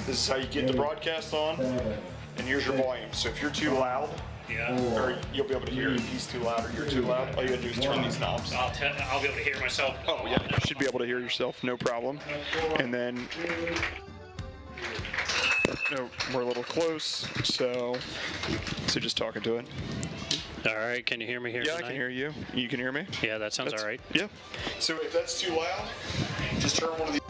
This is how you get the broadcast on, and here's your volume. So if you're too loud, or you'll be able to hear if he's too loud or you're too loud, all you gotta do is turn these knobs. I'll be able to hear myself. Oh yeah, you should be able to hear yourself, no problem. And then, no, we're a little close, so just talking to it. All right, can you hear me here Yeah, tonight? I can hear you. You can hear me? Yeah, that sounds all right. Yeah. So if that's too loud, just turn one of these.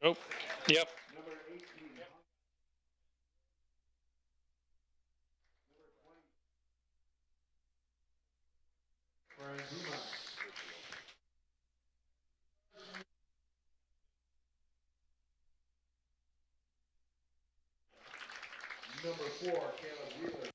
Oh, yep. Number 4, Caleb Wheeler.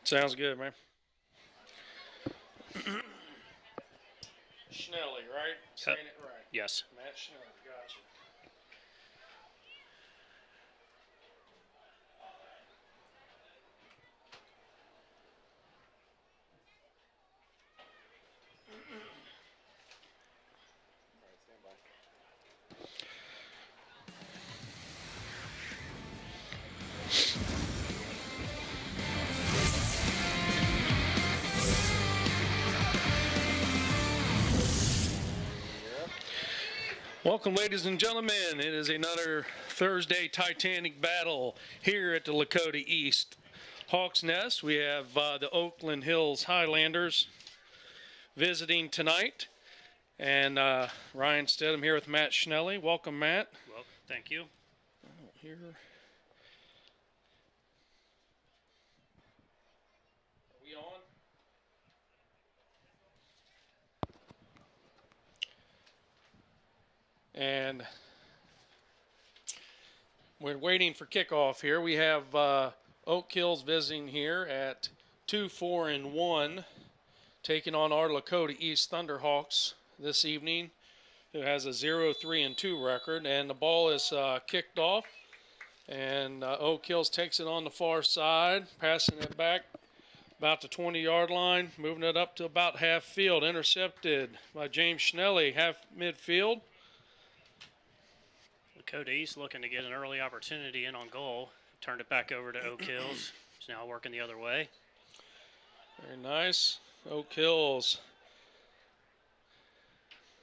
Sounds good, man. Schnelly, right? Saying it right. Yes. Matt Schnelly, gotcha. Welcome, ladies and gentlemen. It is another Thursday Titanic battle here at the Lakota East Hawks Nest. We have the Oakland Hills Highlanders visiting tonight. And Ryan Stedham here with Matt Schnelly. Welcome, Matt. Well, thank you. Here. Are we on? And we're waiting for kickoff here. We have Oak Hills visiting here at 2-4-1, taking on our Lakota East Thunderhawks this evening, who has a 0-3-2 record. And the ball is kicked off, and Oak Hills takes it on the far side, passing it back about the 20-yard line, moving it up to about half field, intercepted by James Schnelly, half midfield. Lakota East looking to get an early opportunity in on goal. Turned it back over to Oak Hills. It's now working the other way. Very nice. Oak Hills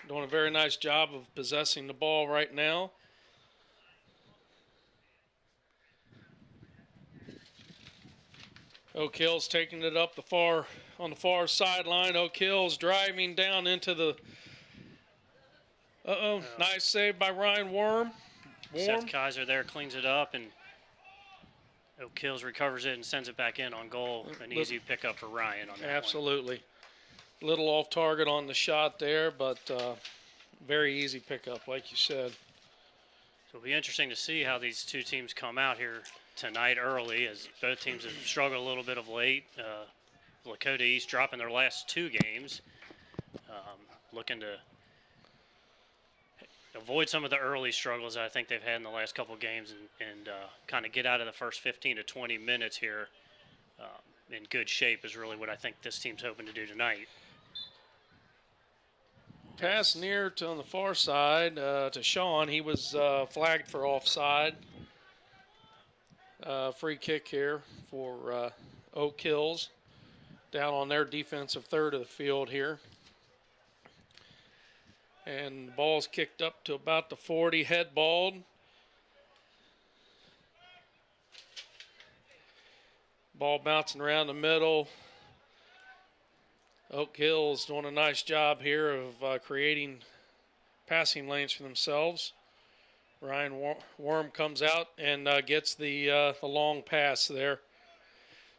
doing a very nice job of possessing the ball right now. Oak Hills taking it up on the far sideline. Oak Hills driving down into the. Nice save by Ryan Worm. Seth Kaiser there cleans it up, and Oak Hills recovers it and sends it back in on goal. An easy pickup for Ryan on that Absolutely. Little off target on the shot there, but very easy pickup, like you said. So it'll be interesting to see how these two teams come out here tonight early, as both teams have struggled a little bit of late. Lakota East dropping their last 2 games, looking to avoid some of the early struggles that I think they've had in the last couple games and kind of get out of the first 15 to 20 minutes here in good shape is really what I think this team's hoping to do tonight. Pass near to on the far side to Sean. He was flagged for offside. Free kick here for Oak Hills down on their defensive third of the field here. And the ball's kicked up to about the 40, head balled. Ball bouncing around the middle. Oak Hills doing a nice job here of creating passing lanes for themselves. Ryan Worm comes out and gets the long pass there.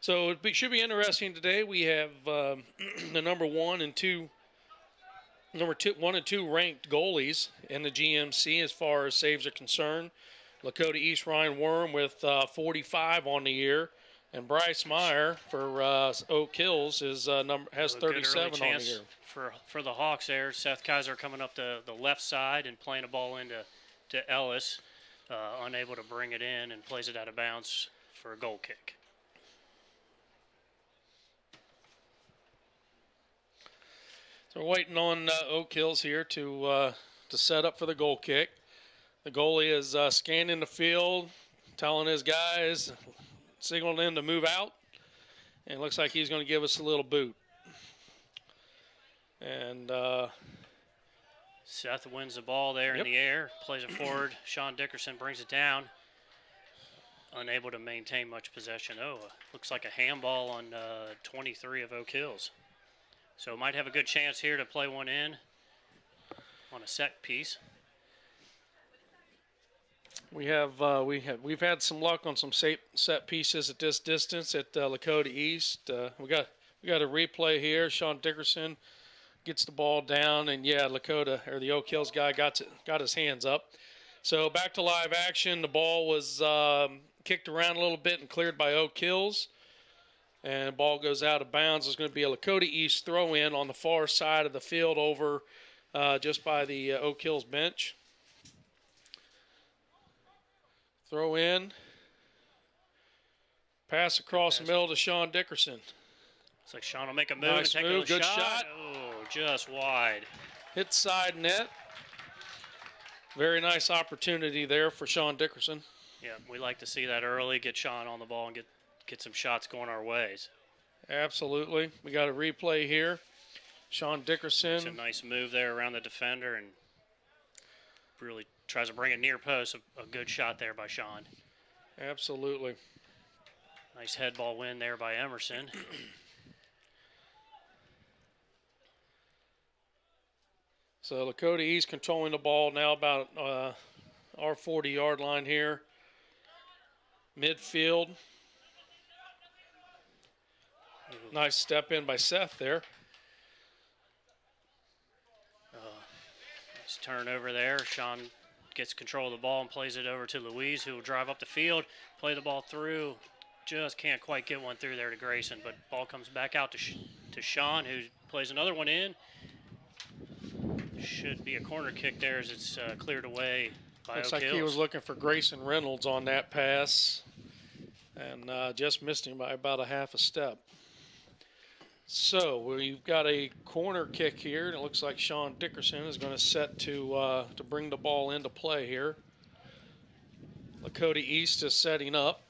So it should be interesting today. We have the number 1 and 2 ranked goalies in the GMC as far as saves are concerned. Lakota East Ryan Worm with 45 on the year, and Bryce Meyer for Oak Hills has 37 on the year. For the Hawks there, Seth Kaiser coming up the left side and playing a ball into Ellis, unable to bring it in and plays it out of bounds for a goal kick. So we're waiting on Oak Hills here to set up for the goal kick. The goalie is scanning the field, telling his guys, signaling them to move out. And it looks like he's going to give us a little boot. And Seth wins the ball there in the air, plays it forward. Sean Dickerson brings it down. Unable to maintain much possession. Looks like a handball on 23 of Oak Hills. So might have a good chance here to play one in on a set piece. We've had some luck on some set pieces at this distance at Lakota East. We got a replay here. Sean Dickerson gets the ball down, and Lakota or the Oak Hills guy got his hands up. So back to live action. The ball was kicked around a little bit and cleared by Oak Hills. And the ball goes out of bounds. There's going to be a Lakota East throw-in on the far side of the field over just by the Oak Hills bench. Throw in. Pass across the middle to Sean Dickerson. Looks like Sean will make a move Nice and take move. a Good shot. shot. Oh, just wide. Hit side net. Very nice opportunity there for Sean Dickerson. Yeah, we like to see that early, get Sean on the ball and get some shots going our ways. Absolutely. We got a replay here. Sean Dickerson. It's a nice move there around the defender and really tries to bring it near post. A good shot there by Sean. Absolutely. Nice head ball win there by Emerson. So Lakota East controlling the ball now about our 40-yard line here. Midfield. Nice step in by Seth there. Nice turnover there. Sean gets control of the ball and plays it over to Louise, who will drive up the field, play the ball through. Just can't quite get one through there to Grayson, but ball comes back out to Sean, who plays another one in. Should be a corner kick there as it's cleared away by Looks Oak like Hills. he was looking for Grayson Reynolds on that pass and just missed him by about a half a step. So we've got a corner kick here, and it looks like Sean Dickerson is going to set to bring the ball into play here. Lakota East is setting up.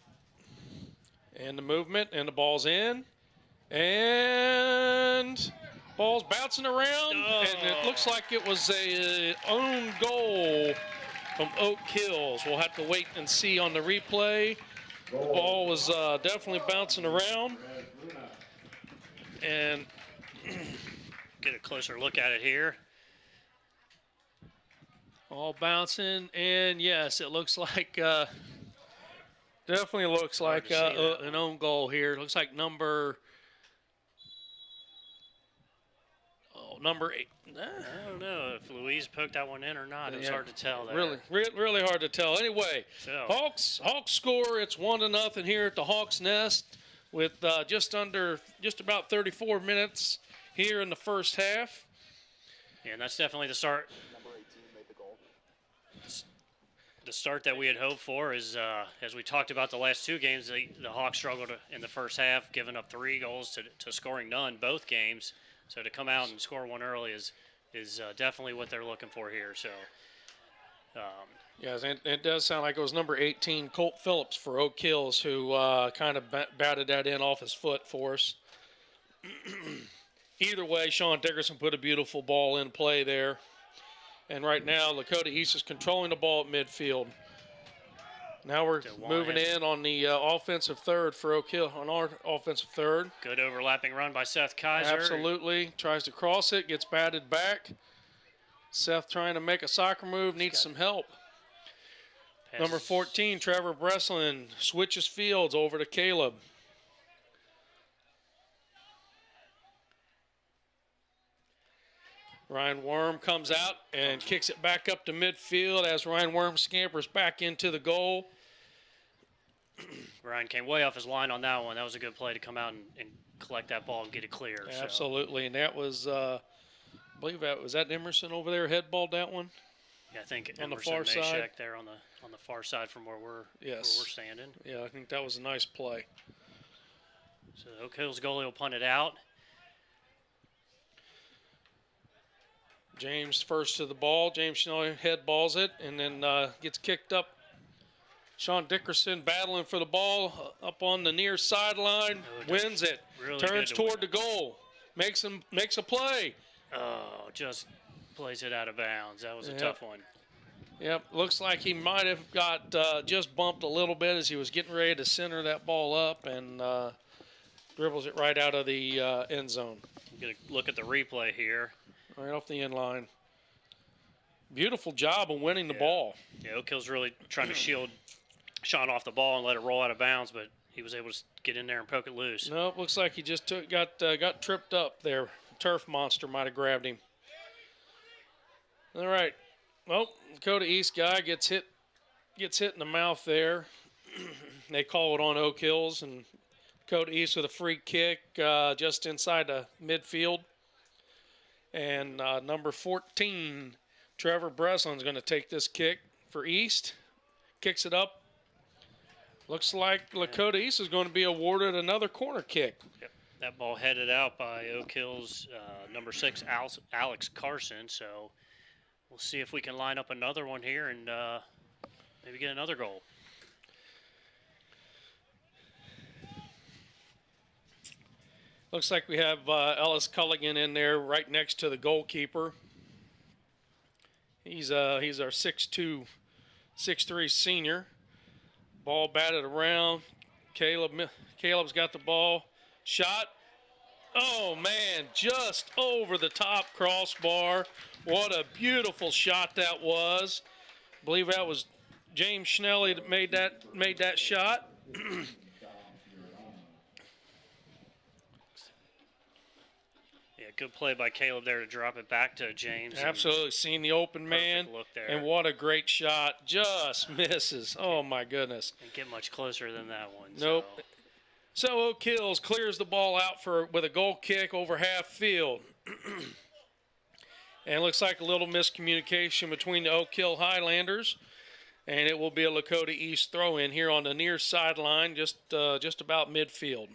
And the movement, and the ball's in. And ball's bouncing around, and it looks like it was a own goal from Oak Hills. We'll have to wait and see on the replay. The ball was definitely bouncing around. And get a closer look at it here. all bouncing, and yes, it looks like definitely looks like an own goal here. It looks like number number 8. I don't know if Louise poked that one in or not. It was hard to tell there. Really hard to tell. Anyway, So. Hawks score. It's 1-0 here at the Hawks Nest with just about 34 minutes here in the first half. Yeah, and that's definitely the start. Number 18 made the goal. The start that we had hoped for is, as we talked about the last two games, the Hawks struggled in the first half, giving up 3 goals to scoring none both games. So to come out and score one early is definitely what they're looking for here. So, Yes, and it does sound like it was number 18, Colt Phillips for Oak Hills, who kind of batted that in off his foot for us. Either way, Sean Dickerson put a beautiful ball in play there. And right now, Lakota East is controlling the ball at midfield. Now we're moving in on the offensive third for Oak Hill, on our offensive third. Good overlapping run by Seth Kaiser. Absolutely. Tries to cross it, gets batted back. Seth trying to make a soccer move, needs some help. Number 14, Trevor Breslin, switches fields over to Caleb. Ryan Worm comes out and kicks it back up to midfield as Ryan Worm scampers back into the goal. Ryan came way off his line on that one. That was a good play to come out and collect that ball and get it clear. Absolutely, and that was, I believe was that Emerson over there headballed that one? Yeah, I think on Emerson the far side there on the far side from where we're standing. Yeah, I think that was a nice play. So Oak Hills goalie will punt it out. James first to the ball. James Schnelly head balls it and then gets kicked up. Sean Dickerson battling for the ball up on the near sideline, wins it, really turns toward the goal, makes a play. Oh, just plays it out of bounds. That was a tough one. Yep, looks like he might have got just bumped a little bit as he was getting ready to center that ball up and dribbles it right out of the end zone. I'm going to look at the replay here. Right off the end line. Beautiful job of winning the ball. Yeah, Oak Hill's really trying to shield Sean off the ball and let it roll out of bounds, but he was able to get in there and poke it loose. Nope, looks like he just got tripped up there. Turf monster might have grabbed him. All right. Well, Dakota East guy gets hit in the mouth there. They call it on Oak Hills, and Dakota East with a free kick just inside the midfield. And number 14, Trevor Breslin's going to take this kick for East. Kicks it up. Looks like Lakota East is going to be awarded another corner kick. Yep. That ball headed out by Oak Hills, number 6, Alex Carson. So we'll see if we can line up another one here and maybe get another goal. Looks like we have Ellis Culligan in there right next to the goalkeeper. He's our 6'2", 6'3" senior. Ball batted around. Caleb's got the ball. Shot. Oh, man, just over the top crossbar. What a beautiful shot that was. I believe that was James Schnelly that made that shot. Good play by Caleb there to drop it back to James. Absolutely. Seen the open man. Look there. And what a great shot. Just misses. Oh, my goodness. Didn't get much closer than that one. Nope. So Oak Hills clears the ball out with a goal kick over half field. And it looks like a little miscommunication between the Oak Hill Highlanders. And it will be a Lakota East throw-in here on the near sideline, just about midfield.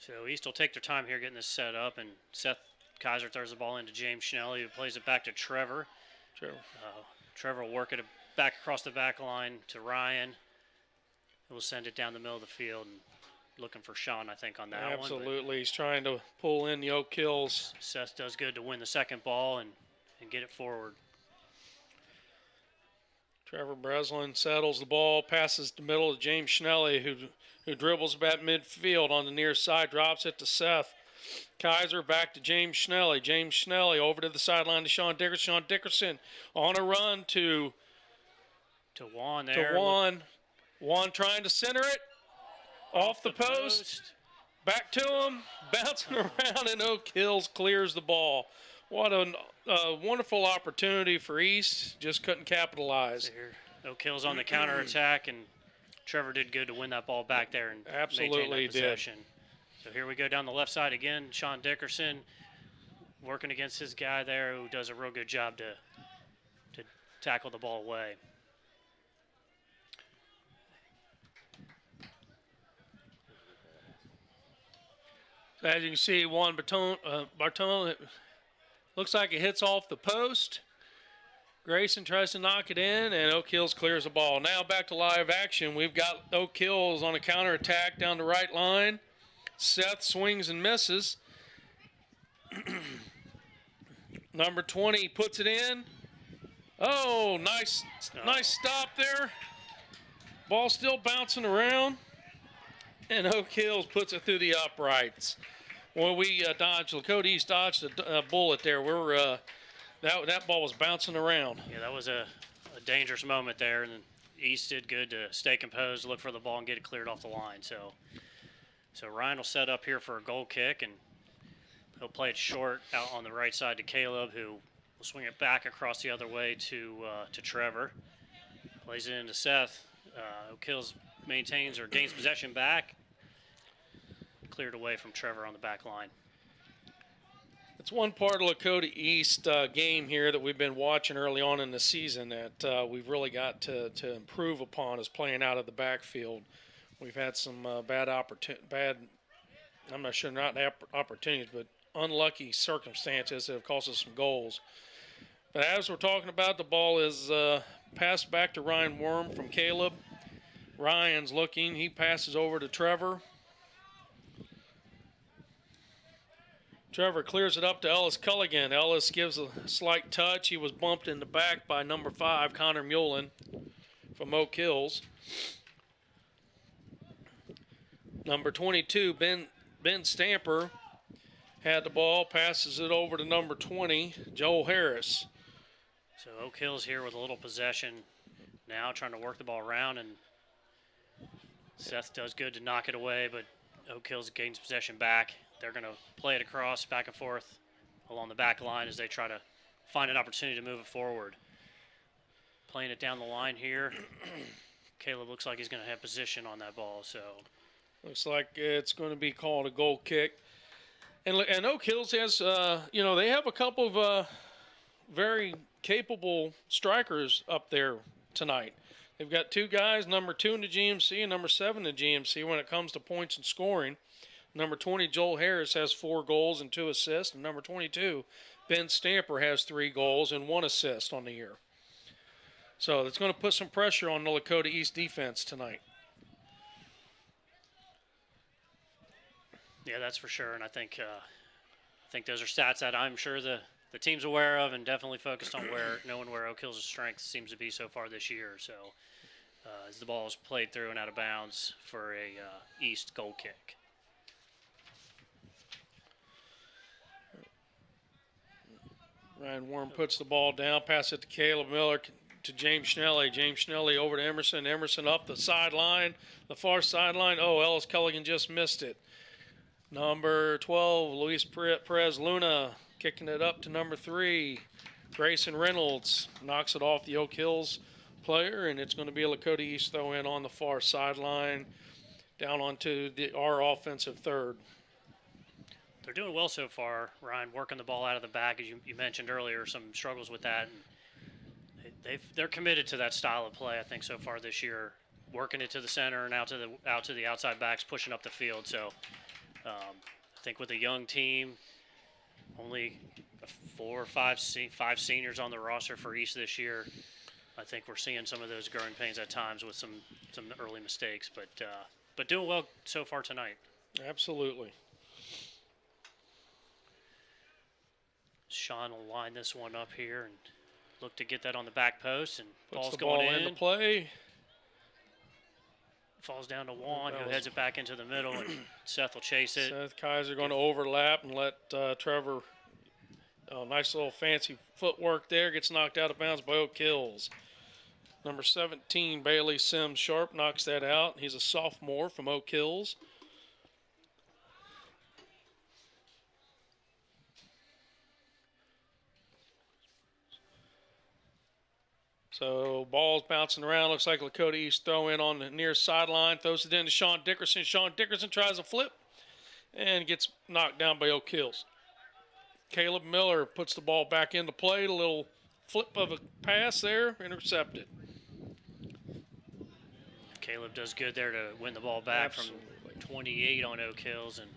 So East will take their time here getting this set up, and Seth Kaiser throws the ball into James Schnelly, who plays it back to Trevor. Trevor will work it back across the back line to Ryan. He'll send it down the middle of the field, and looking for Sean, I think, on that one. Absolutely. He's trying to pull in the Oak Hills. Seth does good to win the second ball and get it forward. Trevor Breslin settles the ball, passes the middle to James Schnelly, who dribbles back midfield on the near side, drops it to Seth. Kaiser back to James Schnelly. James Schnelly over to the sideline to Sean Dickerson. Sean Dickerson on a run to Juan there. To Juan. Juan trying to center it. Off the post. Back to him, bouncing around, and Oak Hills clears the ball. What a wonderful opportunity for East. Just couldn't capitalize. Here, Oak Hills on the counterattack, and Trevor did good to win that ball back there and Absolutely maintain that possession. So here we go down the left side again. Sean Dickerson working against his guy there, who does a real good job to tackle the ball away. As you can see, Juan Barton looks like it hits off the post. Grayson tries to knock it in, and Oak Hills clears the ball. Now back to live action. We've got Oak Hills on a counterattack down the right line. Seth swings and misses. Number 20 puts it in. Oh, nice stop there. Ball still bouncing around. And Oak Hills puts it through the uprights. Well, we Lakota East dodged a bullet there. That ball was bouncing around. Yeah, that was a dangerous moment there, and East did good to stay composed, look for the ball, and get it cleared off the line. So Ryan will set up here for a goal kick, and he'll play it short out on the right side to Caleb, who will swing it back across the other way to Trevor. Plays it into Seth. Oak Hills maintains or gains possession back. Cleared away from Trevor on the back line. It's one part of Lakota East game here that we've been watching early on in the season that we've really got to improve upon is playing out of the backfield. We've had some bad, I'm not sure, not opportunities, but unlucky circumstances that have cost us some goals. But as we're talking about, the ball is passed back to Ryan Worm from Caleb. Ryan's looking. He passes over to Trevor. Trevor clears it up to Ellis Culligan. Ellis gives a slight touch. He was bumped in the back by number 5, Connor Mullen from Oak Hills. Number 22, Ben Stamper, had the ball, passes it over to number 20, Joel Harris. So Oak Hills here with a little possession now, trying to work the ball around, and Seth does good to knock it away, but Oak Hills gains possession back. They're going to play it across, back and forth along the back line as they try to find an opportunity to move it forward. Playing it down the line here. Caleb looks like he's going to have position on that ball, so. Looks like it's going to be called a goal kick. And Oak Hills has, they have a couple of very capable strikers up there tonight. They've got 2 guys, number 2 in the GMC and number 7 in the GMC when it comes to points and scoring. Number 20, Joel Harris, has 4 goals and 2 assists. And number 22, Ben Stamper, has 3 goals and 1 assist on the year. So it's going to put some pressure on the Lakota East defense tonight. Yeah, that's for sure. And I think those are stats that I'm sure the team's aware of and definitely focused on knowing where Oak Hills' strength seems to be so far this year. So as the ball is played through and out of bounds for a East goal kick. Ryan Worm puts the ball down, passes it to Caleb Miller, to James Schnelly. James Schnelly over to Emerson. Emerson up the sideline, the far sideline. Oh, Ellis Culligan just missed it. Number 12, Luis Perez Luna, kicking it up to number 3. Grayson Reynolds knocks it off the Oak Hills player, and it's going to be a Lakota East throw in on the far sideline, down onto our offensive third. They're doing well so far, Ryan, working the ball out of the back, as you mentioned earlier, some struggles with that. And they're committed to that style of play, I think, so far this year, working it to the center and out to the outside backs, pushing up the field. So I think with a young team, only 4 or 5 seniors on the roster for East this year, I think we're seeing some of those growing pains at times with some early mistakes, but doing well so far tonight. Absolutely. Sean will line this one up here and look to get that on the back post, and Puts ball's the going ball in. into play. Falls down to Juan, who heads it back into the middle, and Seth will chase it. Seth Kaiser going to overlap and let Trevor, nice little fancy footwork there, gets knocked out of bounds by Oak Hills. Number 17, Bailey Sims Sharp, knocks that out. He's a sophomore from Oak Hills. So ball's bouncing around. Looks like Lakota East throw in on the near sideline. Throws it in to Sean Dickerson. Sean Dickerson tries a flip and gets knocked down by Oak Hills. Caleb Miller puts the ball back into play. A little flip of a pass there, intercepted. Caleb does good there to win the ball back Absolutely. from 28 on Oak Hills, and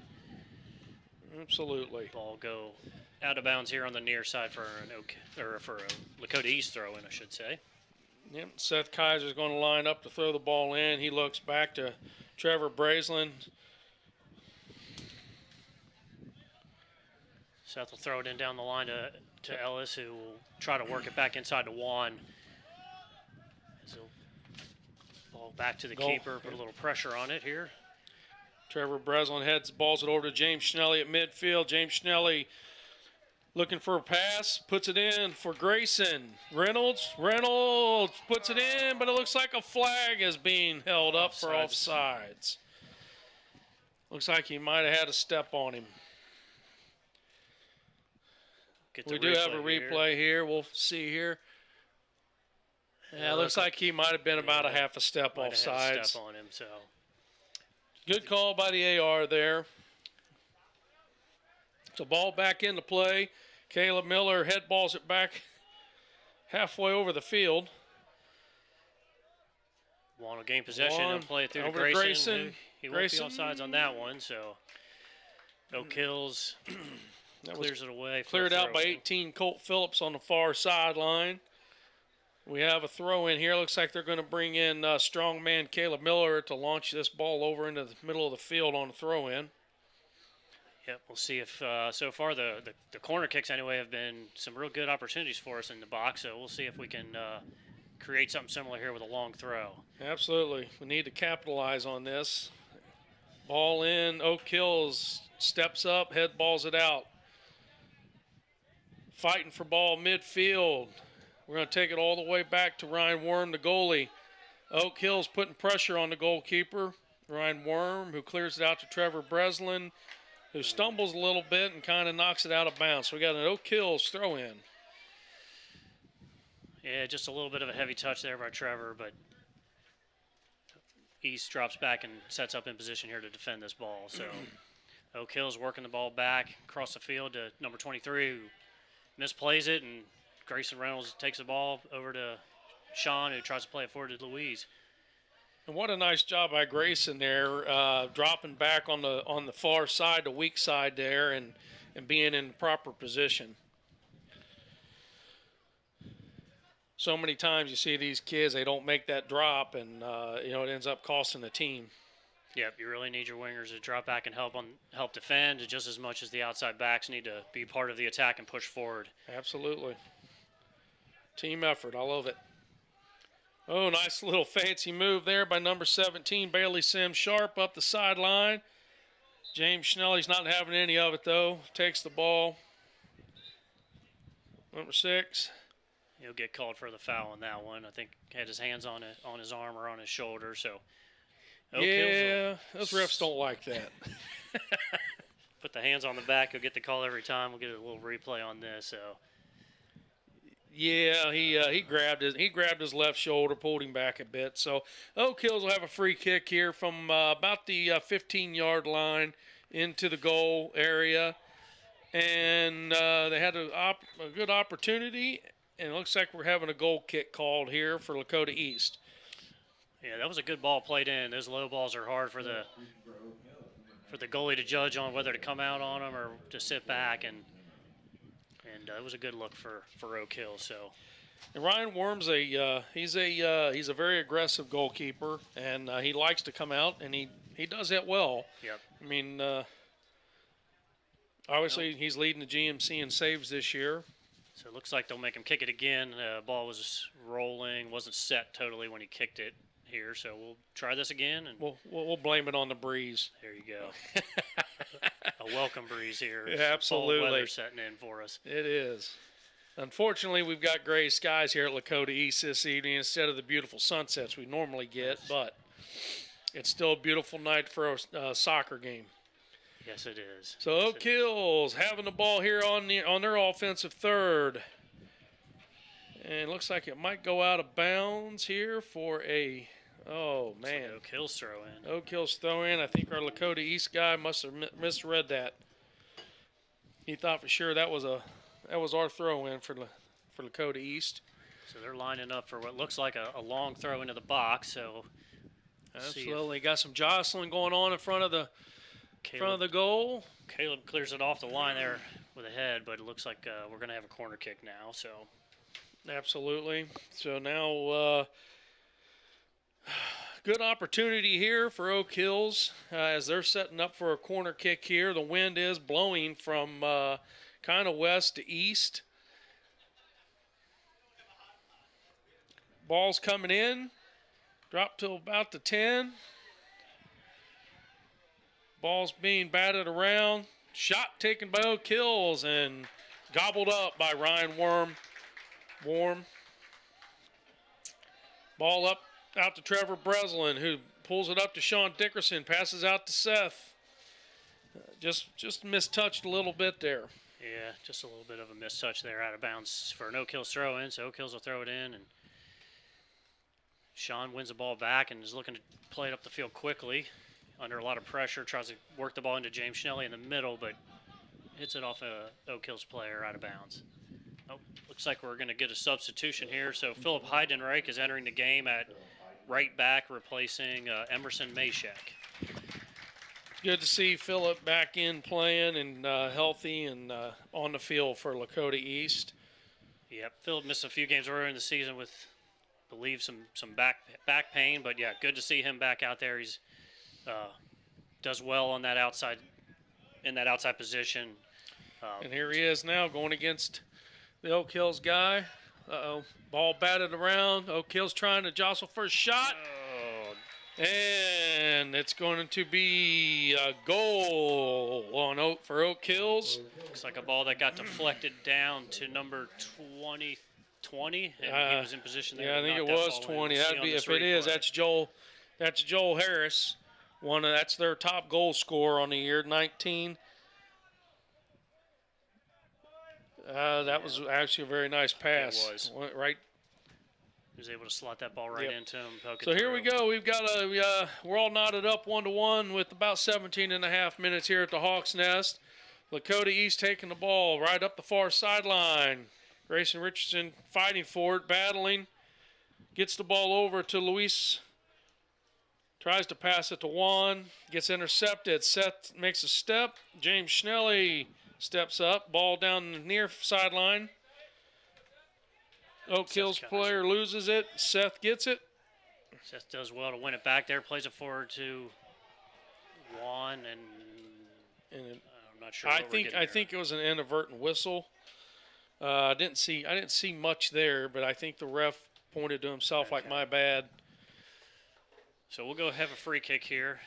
Absolutely. ball go out of bounds here on the near side for a Lakota East throw in, I should say. Yep. Seth Kaiser's going to line up to throw the ball in. He looks back to Trevor Braisland. Seth will throw it in down the line to Ellis, who will try to work it back inside to Juan. So ball back to the keeper, put a little pressure on it here. Trevor Breslin heads balls it over to James Schnelly at midfield. James Schnelly looking for a pass, puts it in for Grayson. Reynolds puts it in, but it looks like a flag is being held up for offsides. Looks like he might have had a step on him. We do have a replay here. We'll see here. Yeah, it looks like he might have been about a half a step offsides. Step on him, so. Good call by the AR there. So ball back into play. Caleb Miller head balls it back halfway over the field. Want to gain possession and play it through to Grayson. He won't be offsides on that one, so Oak Hills clears it away. Cleared out by 18 Colt Phillips on the far sideline. We have a throw in here. Looks like they're going to bring in strongman Caleb Miller to launch this ball over into the middle of the field on a throw in. Yep, we'll see if so far the corner kicks anyway have been some real good opportunities for us in the box. So we'll see if we can create something similar here with a long throw. Absolutely. We need to capitalize on this. Ball in. Oak Hills steps up, head balls it out. Fighting for ball midfield. We're going to take it all the way back to Ryan Worm, the goalie. Oak Hills putting pressure on the goalkeeper. Ryan Worm, who clears it out to Trevor Breslin, who stumbles a little bit and kind of knocks it out of bounds. So we got an Oak Hills throw in. Yeah, just a little bit of a heavy touch there by Trevor, but East drops back and sets up in position here to defend this ball. So Oak Hills working the ball back across the field to number 23, who misplays it, and Grayson Reynolds takes the ball over to Sean, who tries to play it forward to Louise. And what a nice job by Grayson there, dropping back on the far side, the weak side there, and being in the proper position. So many times you see these kids, they don't make that drop, and it ends up costing the team. Yep, you really need your wingers to drop back and help defend just as much as the outside backs need to be part of the attack and push forward. Absolutely. Team effort. I love it. Oh, nice little fancy move there by number 17, Bailey Sims Sharp up the sideline. James Schnelly's not having any of it, though. Takes the ball. Number 6. He'll get called for the foul on that one. I think he had his hands on his arm or on his shoulder, so. Yeah, those refs don't like that. Put the hands on the back. He'll get the call every time. We'll get a little replay on this. So. Yeah, he grabbed his left shoulder, pulled him back a bit. So Oak Hills will have a free kick here from about the 15-yard line into the goal area, and they had a good opportunity. And it looks like we're having a goal kick called here for Lakota East. Yeah, that was a good ball played in. Those low balls are hard for the goalie to judge on whether to come out on them or to sit back, and it was a good look for Oak Hill. So, and Ryan Worm's he's a very aggressive goalkeeper, and he likes to come out, and he does that well. Yep. I mean, obviously he's leading the GMC in saves this year. So it looks like they'll make him kick it again. Ball was rolling, wasn't set totally when he kicked it here. So we'll try this again, and we'll blame it on the breeze. There you go. A welcome breeze here. Yeah, absolutely. Cold weather setting in for us. It is. Unfortunately, we've got gray skies here at Lakota East this evening instead of the beautiful sunsets we normally get, but it's still a beautiful night for a soccer game. Yes, it is. So Oak Hills having the ball here on their offensive third. And looks like it might go out of bounds here for a, oh man. Oak Hills throw in. Oak Hills throw in. I think our Lakota East guy must have misread that. He thought for sure that was our throw in for Lakota East. So they're lining up for what looks like a long throw into the box. So absolutely got some jostling going on in front of the goal. Caleb clears it off the line there with a head, but it looks like we're going to have a corner kick now. So absolutely. So now good opportunity here for Oak Hills as they're setting up for a corner kick here. The wind is blowing from kind of west to east. Ball's coming in. Drop to about the 10. Ball's being batted around. Shot taken by Oak Hills and gobbled up by Ryan Warm. Ball up out to Trevor Breslin, who pulls it up to Sean Dickerson. Passes out to Seth. Just mistouched a little bit there. Yeah, just a little bit of a mistouch there, out of bounds for an Oak Hills throw in. So Oak Hills will throw it in, and Sean wins the ball back and is looking to play it up the field quickly. Under a lot of pressure, tries to work the ball into James Schnelly in the middle, but hits it off a Oak Hills player out of bounds. Oh, looks like we're going to get a substitution here. So Philip Heidenreich is entering the game at right back, replacing Emerson Mashek. Good to see Philip back in playing and healthy and on the field for Lakota East. Yep, Philip missed a few games earlier in the season with, I believe, some back pain, but yeah, good to see him back out there. He's does well on that outside position. And here he is now going against the Oak Hills guy. Ball batted around. Oak Hills trying to jostle for a shot. Oh. And it's going to be a goal for Oak Hills. Looks like a ball that got deflected down to number 20, and he was in position there. Yeah, I think it was 20. That'd be, if it is, that's Joel Harris. That's their top goal scorer on the year, 19. That was actually a very nice pass. It was. Went right. He was able to slot that ball right into him. So here we go. We've got we're all knotted up 1-1 with about 17 and a half minutes here at the Hawks Nest. Lakota East taking the ball right up the far sideline. Grayson Richardson fighting for it, battling. Gets the ball over to Luis. Tries to pass it to Juan. Gets intercepted. Seth makes a step. James Schnelly steps up. Ball down the near sideline. Oak Hills player loses it. Seth gets it. Seth does well to win it back there. Plays it forward to Juan, and I'm not sure. I think it was an inadvertent whistle. I didn't see much there, but I think the ref pointed to himself like, my bad. So we'll go have a free kick here.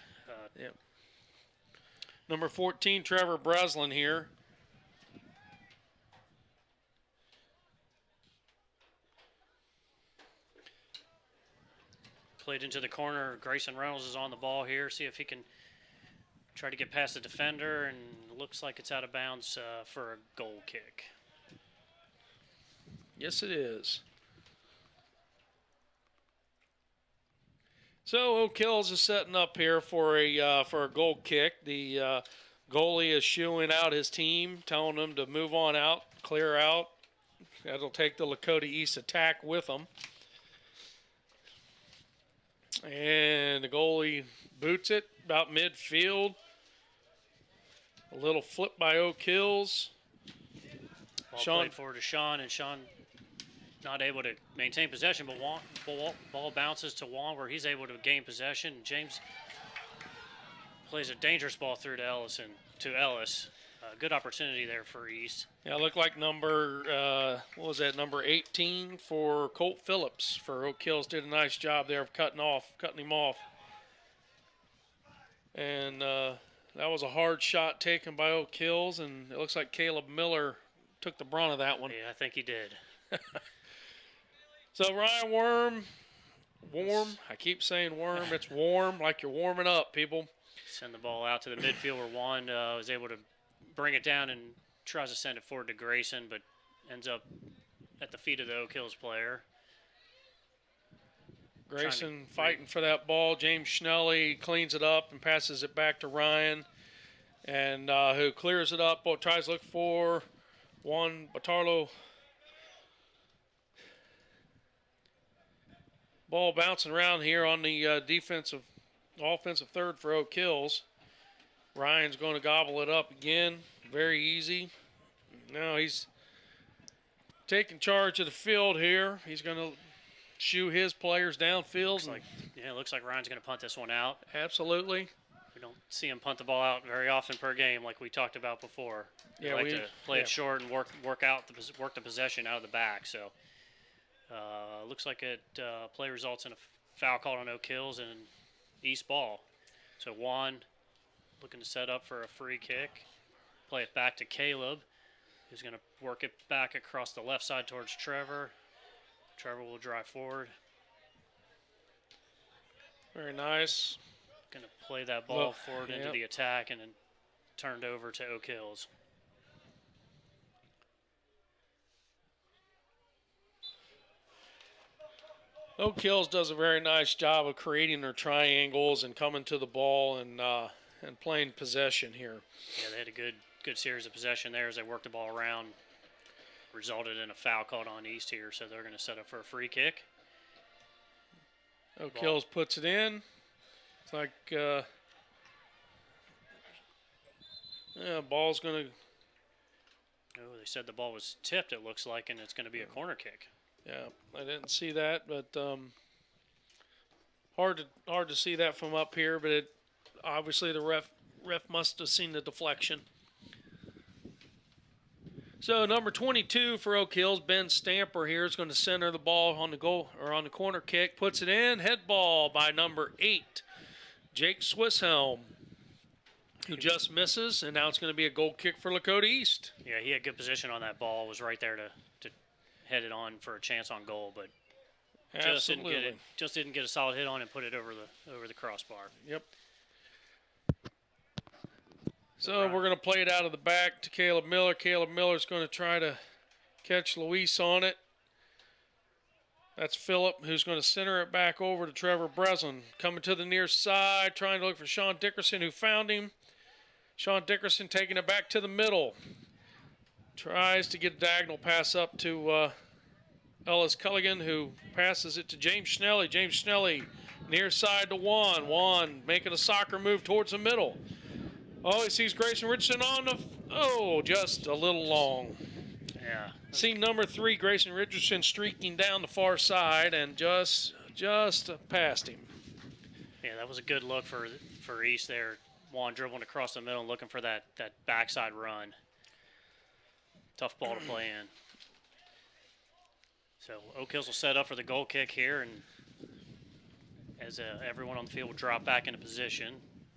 Yep. Number 14, Trevor Breslin here. Played into the corner. Grayson Reynolds is on the ball here. See if he can try to get past the defender, and looks like it's out of bounds for a goal kick. Yes, it is. So Oak Hills is setting up here for a goal kick. The goalie is shooing out his team, telling them to move on out, clear out. That'll take the Lakota East attack with them. And the goalie boots it about midfield. A little flip by Oak Hills. Ball played forward to Sean, and Sean not able to maintain possession, but ball bounces to Juan where he's able to gain possession. James plays a dangerous ball through to Ellis. Good opportunity there for East. Yeah, it looked like number 18 for Colt Phillips for Oak Hills. Did a nice job there of cutting him off. And that was a hard shot taken by Oak Hills, and it looks like Caleb Miller took the brunt of that one. Yeah, I think he did. So Ryan Warm, I keep saying Worm, it's warm, like you're warming up, people. Send the ball out to the midfield where Juan was able to bring it down and tries to send it forward to Grayson, but ends up at the feet of the Oak Hills player. Grayson fighting for that ball. James Schnelly cleans it up and passes it back to Ryan, and who clears it up. Tries to look for Juan Batarlo. Ball bouncing around here on the offensive third for Oak Hills. Ryan's going to gobble it up again. Very easy. Now he's taking charge of the field here. He's going to shoo his players downfield. It looks like Ryan's going to punt this one out. Absolutely. We don't see him punt the ball out very often per game, like we talked about before. Yeah, we like to play it short and work the possession out of the back. So looks like it play results in a foul called on Oak Hills and East ball. So Juan looking to set up for a free kick. Play it back to Caleb, who's going to work it back across the left side towards Trevor. Trevor will drive forward. Very nice. Going to play that ball forward into the attack and then turned over to Oak Hills. Oak Hills does a very nice job of creating their triangles and coming to the ball and playing possession here. Yeah, they had a good series of possession there as they worked the ball around. Resulted in a foul called on East here, so they're going to set up for a free kick. Oak Hills puts it in. It's like ball's going to... Oh, they said the ball was tipped, it looks like, and it's going to be a corner kick. Yeah, I didn't see that, but hard to see that from up here, but obviously the ref must have seen the deflection. So number 22 for Oak Hills, Ben Stamper here is going to center the ball on the goal or on the corner kick, puts it in, head ball by number 8, Jake Swisshelm, who just misses, and now it's going to be a goal kick for Lakota East. Yeah, he had good position on that ball, was right there to head it on for a chance on goal, but just didn't get a solid hit on and put it over the crossbar. Yep. So we're going to play it out of the back to Caleb Miller. Caleb Miller's going to try to catch Luis on it. That's Phillip, who's going to center it back over to Trevor Breslin. Coming to the near side, trying to look for Sean Dickerson, who found him. Sean Dickerson taking it back to the middle. Tries to get a diagonal pass up to Ellis Culligan, who passes it to James Schnelly. James Schnelly near side to Juan. Juan making a soccer move towards the middle. Oh, he sees Grayson Richardson on the... just a little long. Yeah. See number 3, Grayson Richardson, streaking down the far side and just past him. Yeah, that was a good look for East there. Juan dribbling across the middle and looking for that backside run. Tough ball to play in. So Oak Hills will set up for the goal kick here, and as everyone on the field will drop back into position,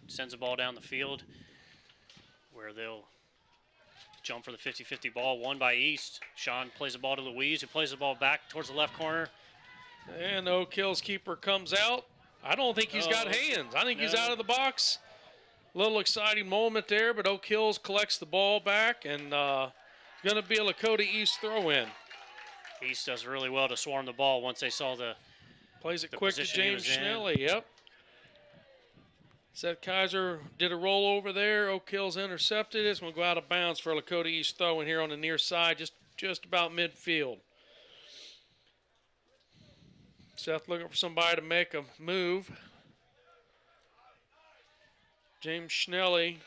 sends the ball down the field where they'll jump for the 50-50 ball, won by East. Sean plays the ball to Louise, who plays the ball back towards the left corner. And the Oak Hills keeper comes out. I don't think he's got hands. I think he's out of the box. A little exciting moment there, but Oak Hills collects the ball back, and going to be a Lakota East throw-in. East does really well to swarm the ball once they saw the plays it quick to James Schnelly. Yep. Seth Kaiser did a roll over there. Oak Hills intercepted it. It's going to go out of bounds for a Lakota East throw-in here on the near side, just about midfield. Seth looking for somebody to make a move. James Schnelly.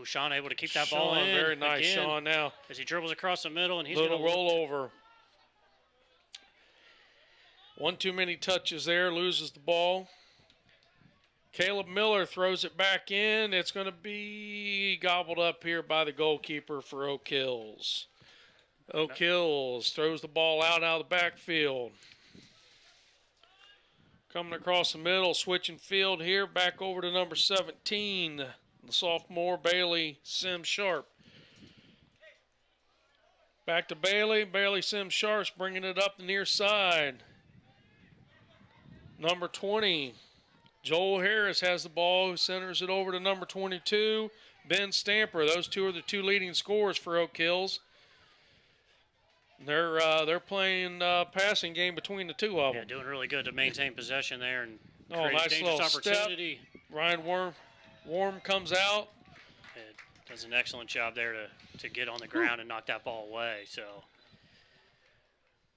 Sean able to keep that ball in. Very nice, again, Sean, now. As he dribbles across the middle, and he's going to roll over. One too many touches there, loses the ball. Caleb Miller throws it back in. It's going to be gobbled up here by the goalkeeper for Oak Hills. Oak Hills throws the ball out of the backfield. Coming across the middle, switching field here, back over to number 17, the sophomore Bailey Sims Sharp. Back to Bailey. Bailey Sims Sharp's bringing it up the near side. Number 20, Joel Harris has the ball, who centers it over to number 22, Ben Stamper. Those two are the two leading scorers for Oak Hills. They're playing passing game between the two of Yeah, them. doing really good to maintain possession there and Oh, create nice dangerous little step. opportunity. Ryan Warm comes out. It does an excellent job there to get on the ground and knock that ball away. So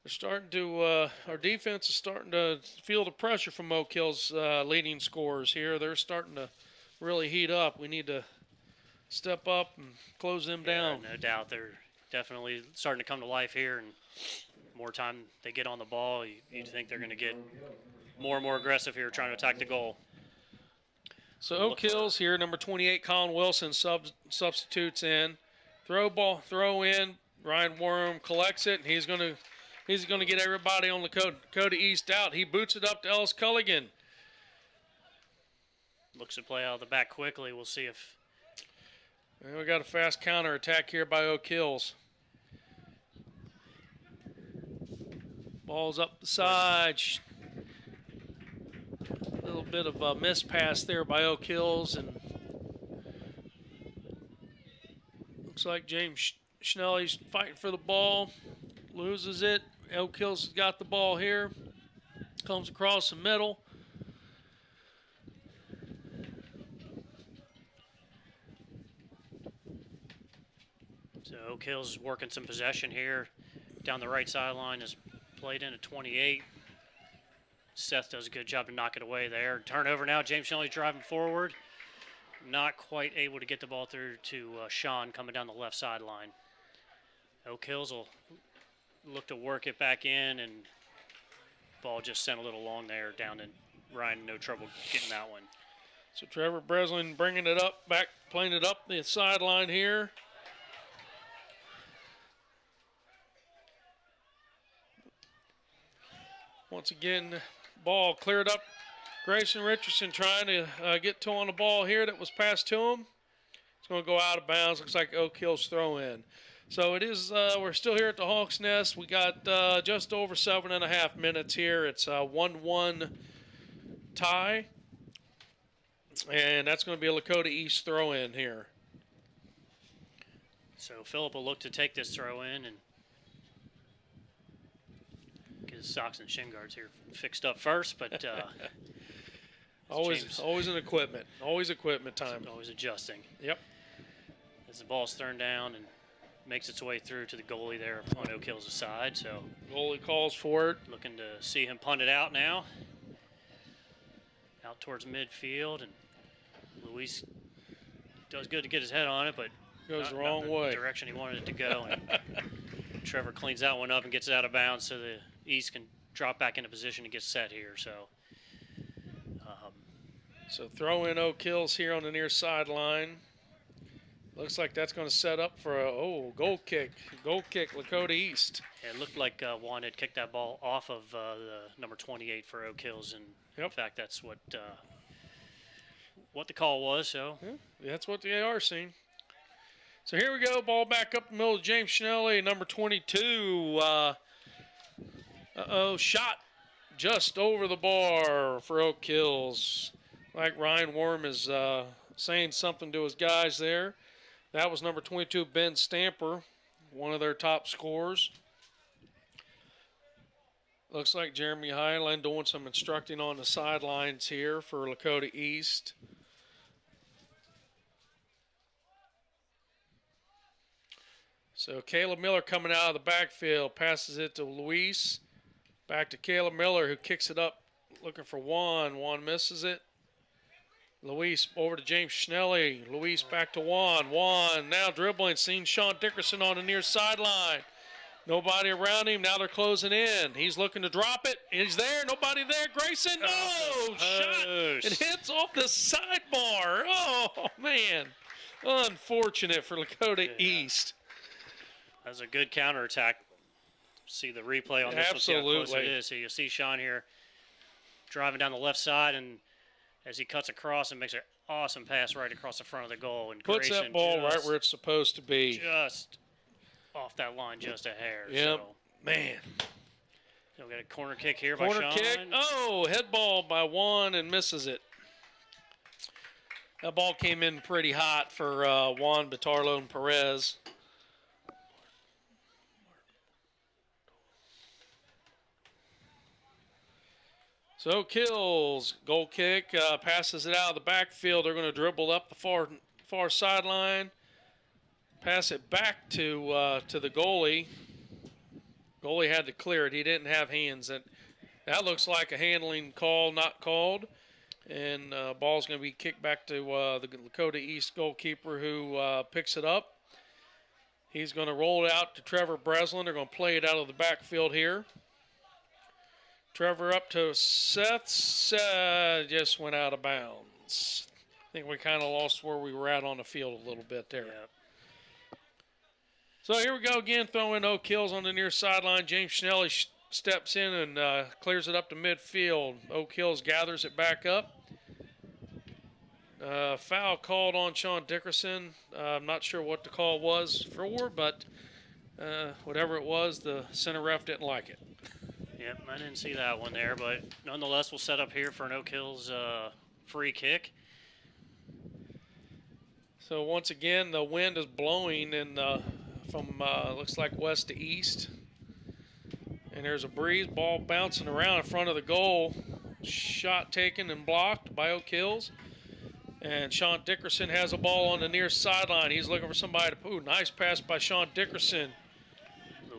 They're starting to, our defense is starting to feel the pressure from Oak Hill's leading scorers here. They're starting to really heat up. We need to step up and close them down. no doubt they're definitely starting to come to life here. And more time they get on the ball, you think they're going to get more and more aggressive here trying to attack the goal. So Oak Hill's here, number 28, Colin Wilson substitutes in. Throw in. Ryan Worm collects it, and he's going to get everybody on Lakota East out. He boots it up to Ellis Culligan. Looks to play out of the back quickly. We'll see if. And we got a fast counter attack here by Oak Hills. Ball's up the side. A little bit of a miss pass there by Oak Hills, and looks like James Schnelly's fighting for the ball, loses it. Oak Hills has got the ball here, comes across the middle. So Oak Hills is working some possession here. Down the right sideline is played in at 28. Seth does a good job to knock it away there. Turnover now. James Shelley driving forward. Not quite able to get the ball through to Sean coming down the left sideline. Oak Hills will look to work it back in, and ball just sent a little long there down, and Ryan no trouble getting that one. So Trevor Breslin bringing it up, playing it up the sideline here. Once again, ball cleared up. Grayson Richardson trying to get toe on the ball here that was passed to him. It's going to go out of bounds. Looks like Oak Hill's throw in. So it is, we're still here at the Hawks Nest. We got just over 7.5 minutes here. It's a 1-1 tie. And that's going to be a Lakota East throw in here. So Phillip will look to take this throw in and get his socks and shin guards here fixed up first, but always an equipment. Always equipment time. Always adjusting. Yep. As the ball's thrown down and makes its way through to the goalie there on Oak Hills' side. So goalie calls for it. Looking to see him punt it out now. Out towards midfield, and Luis does good to get his head on it, but goes not the wrong the way. Direction he wanted it to go. And Trevor cleans that one up and gets it out of bounds so the East can drop back into position and get set here. So throw in Oak Hills here on the near sideline. Looks like that's going to set up for a goal kick. Goal kick, Lakota East. It looked like Juan had kicked that ball off of the number 28 for Oak Hills, and in fact, that's what the call was. So that's what the AR seen. So here we go. Ball back up the middle of James Schnelly, number 22. Shot just over the bar for Oak Hills. Like Ryan Worm is saying something to his guys there. That was number 22, Ben Stamper, one of their top scorers. Looks like Jeremy Highland doing some instructing on the sidelines here for Lakota East. So Caleb Miller coming out of the backfield, passes it to Luis. Back to Caleb Miller, who kicks it up, looking for Juan. Juan misses it. Luis over to James Schnelly. Luis back to Juan. Juan now dribbling, seeing Sean Dickerson on the near sideline. Nobody around him. Now they're closing in. He's looking to drop it. He's there. Nobody there. Grayson. Oh, shot. It hits off the sidebar. Oh, man. Unfortunate for Lakota East. That was a good counterattack. See the replay on this one. See how close it is. So you see Sean here driving down the left side, and as he cuts across and makes an awesome pass right across the front of the goal. And puts Grayson that ball right where it's supposed to be. Just off that line, just a hair. Yep. So. Man. So we got a corner kick here by Sean. Corner kick. Oh, head ball by Juan and misses it. That ball came in pretty hot for Juan Batarlo and Perez. So Kills, goal kick, passes it out of the backfield. They're going to dribble up the far sideline, pass it back to the goalie. Goalie had to clear it. He didn't have hands. That looks like a handling call, not called. And ball's going to be kicked back to the Lakota East goalkeeper who picks it up. He's going to roll it out to Trevor Breslin. They're going to play it out of the backfield here. Trevor up to Seth. Just went out of bounds. I think we kind of lost where we were at on the field a little bit there. Yep. So here we go again, throwing no kills on the near sideline. James Schnelly steps in and clears it up to midfield. Oak Hills gathers it back up. Foul called on Sean Dickerson. I'm not sure what the call was for, but whatever it was, the center ref didn't like it. Yep, I didn't see that one there, but nonetheless, we'll set up here for an Oak Hills free kick. So once again, the wind is blowing from looks like west to east. And there's a breeze, ball bouncing around in front of the goal. Shot taken and blocked by Oak Hills. And Sean Dickerson has a ball on the near sideline. He's looking for somebody to, nice pass by Sean Dickerson.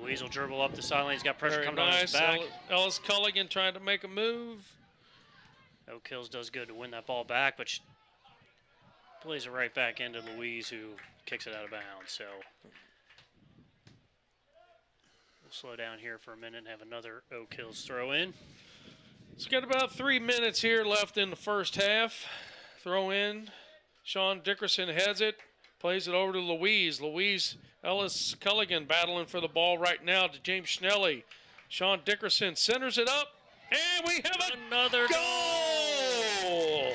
Louise will dribble up the sideline. He's got pressure Very coming on his nice. back. Ellis Culligan trying to make a move. Oak Hills does good to win that ball back, but plays it right back into Louise, who kicks it out of bounds. So we'll slow down here for a minute and have another Oak Hills throw in. It's got about 3 minutes here left in the first half. Throw in. Sean Dickerson heads it, plays it over to Louise. Louise Ellis Culligan battling for the ball right now to James Schnelly. Sean Dickerson centers it up, and we have another goal!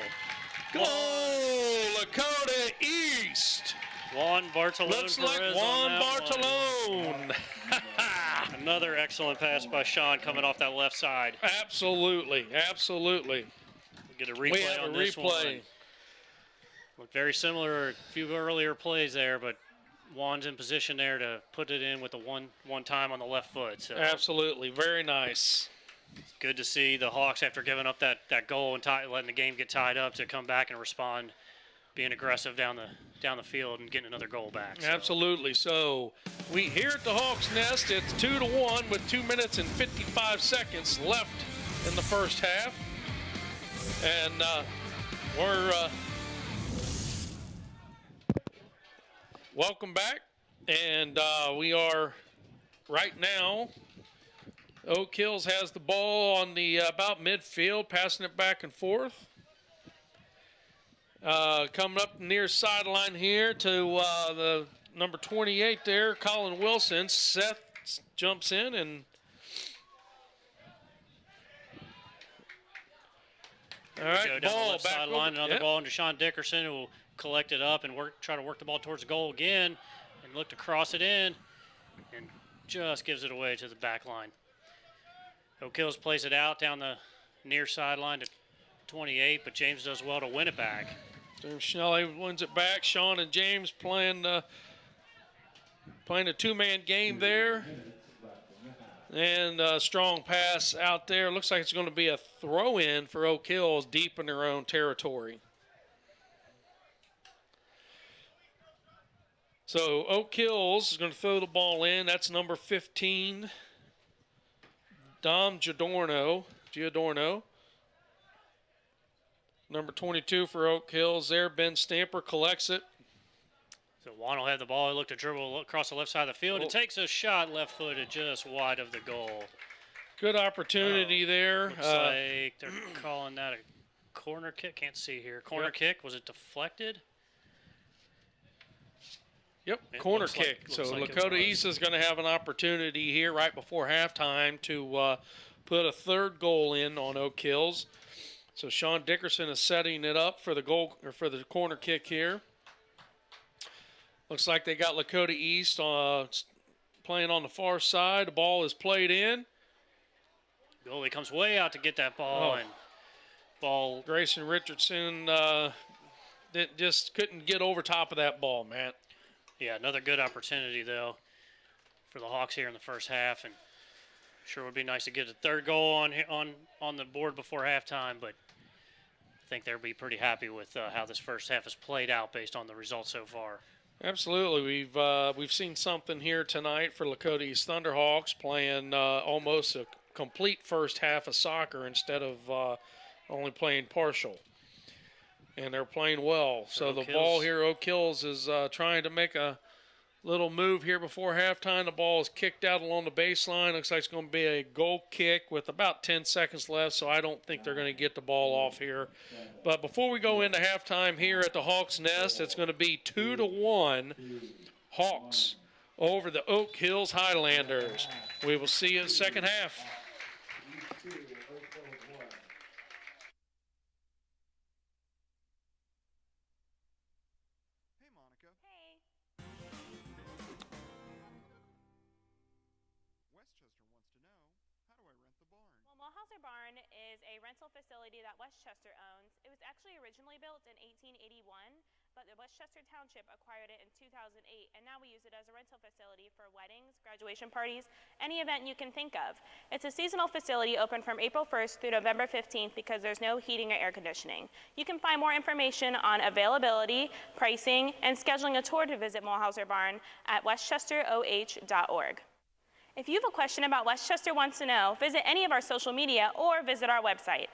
Goal! Lakota East! Juan Bartolone. Looks like Juan Bartolone. Another excellent pass by Sean coming off that left side. Absolutely, absolutely. We'll get a replay on this one. Looked very similar, a few earlier plays there, but Juan's in position there to put it in with the one time on the left foot. So absolutely, very nice. It's good to see the Hawks, after giving up that goal and letting the game get tied up, to come back and respond, being aggressive down the field and getting another goal back. So. Absolutely. So we here at the Hawks Nest, it's 2-1 with 2 minutes and 55 seconds left in the first half, and we're welcome back, and we are right now. Oak Hills has the ball on the about midfield, passing it back and forth. Coming up near sideline here to the number 28 there, Colin Wilson. Seth jumps in and all right, go down ball the left back sideline. over. Another ball into Sean Dickerson, who will collect it up and try to work the ball towards the goal again, and look to cross it in, and just gives it away to the back line. Oak Hills plays it out down the near sideline to 28, but James does well to win it back. James Schnelly wins it back. Sean and James playing a two-man game there. And a strong pass out there. Looks like it's going to be a throw-in for Oak Hills deep in their own territory. So Oak Hills is going to throw the ball in. That's number 15, Dom Giordano. Number 22 for Oak Hills there. Ben Stamper collects it. So Juan will have the ball. He looked to dribble across the left side of the field and takes a shot left-footed just wide of the goal. Good opportunity there. Looks like they're calling that a corner kick. Can't see here. Corner kick. Was it deflected? Yep, It corner looks like- kick. looks So like it Lakota was. East is going to have an opportunity here right before halftime to put a third goal in on Oak Hills. So Sean Dickerson is setting it up for the goal or for the corner kick here. Looks like they got Lakota East playing on the far side. The ball is played in. Goalie comes way out to get that ball, and ball. Grayson Richardson just couldn't get over top of that ball, Matt. Yeah, another good opportunity though for the Hawks here in the first half, and Sure would be nice to get a third goal on the board before halftime, but I think they'll be pretty happy with how this first half has played out based on the results so far. Absolutely. We've seen something here tonight for Lakota East Thunderhawks playing almost a complete first half of soccer instead of only playing partial. And they're playing well. So the ball here, Oak Hills is trying to make a little move here before halftime. The ball is kicked out along the baseline. Looks like it's going to be a goal kick with about 10 seconds left, so I don't think they're going to get the ball off here. But before we go into halftime here at the Hawks Nest, it's going to be 2-1 Hawks over the Oak Hills Highlanders. We will see you in the second half. Barn is a rental facility that Westchester owns. It was actually originally built in 1881, but the Westchester Township acquired it in 2008, and now we use it as a rental facility for weddings, graduation parties, any event you can think of. It's a seasonal facility open from April 1st through November 15th because there's no heating or air conditioning. You can find more information on availability, pricing, and scheduling a tour to visit Mulhauser Barn at westchesteroh.org. If you have a question about Westchester Wants to Know, visit any of our social media or visit our website.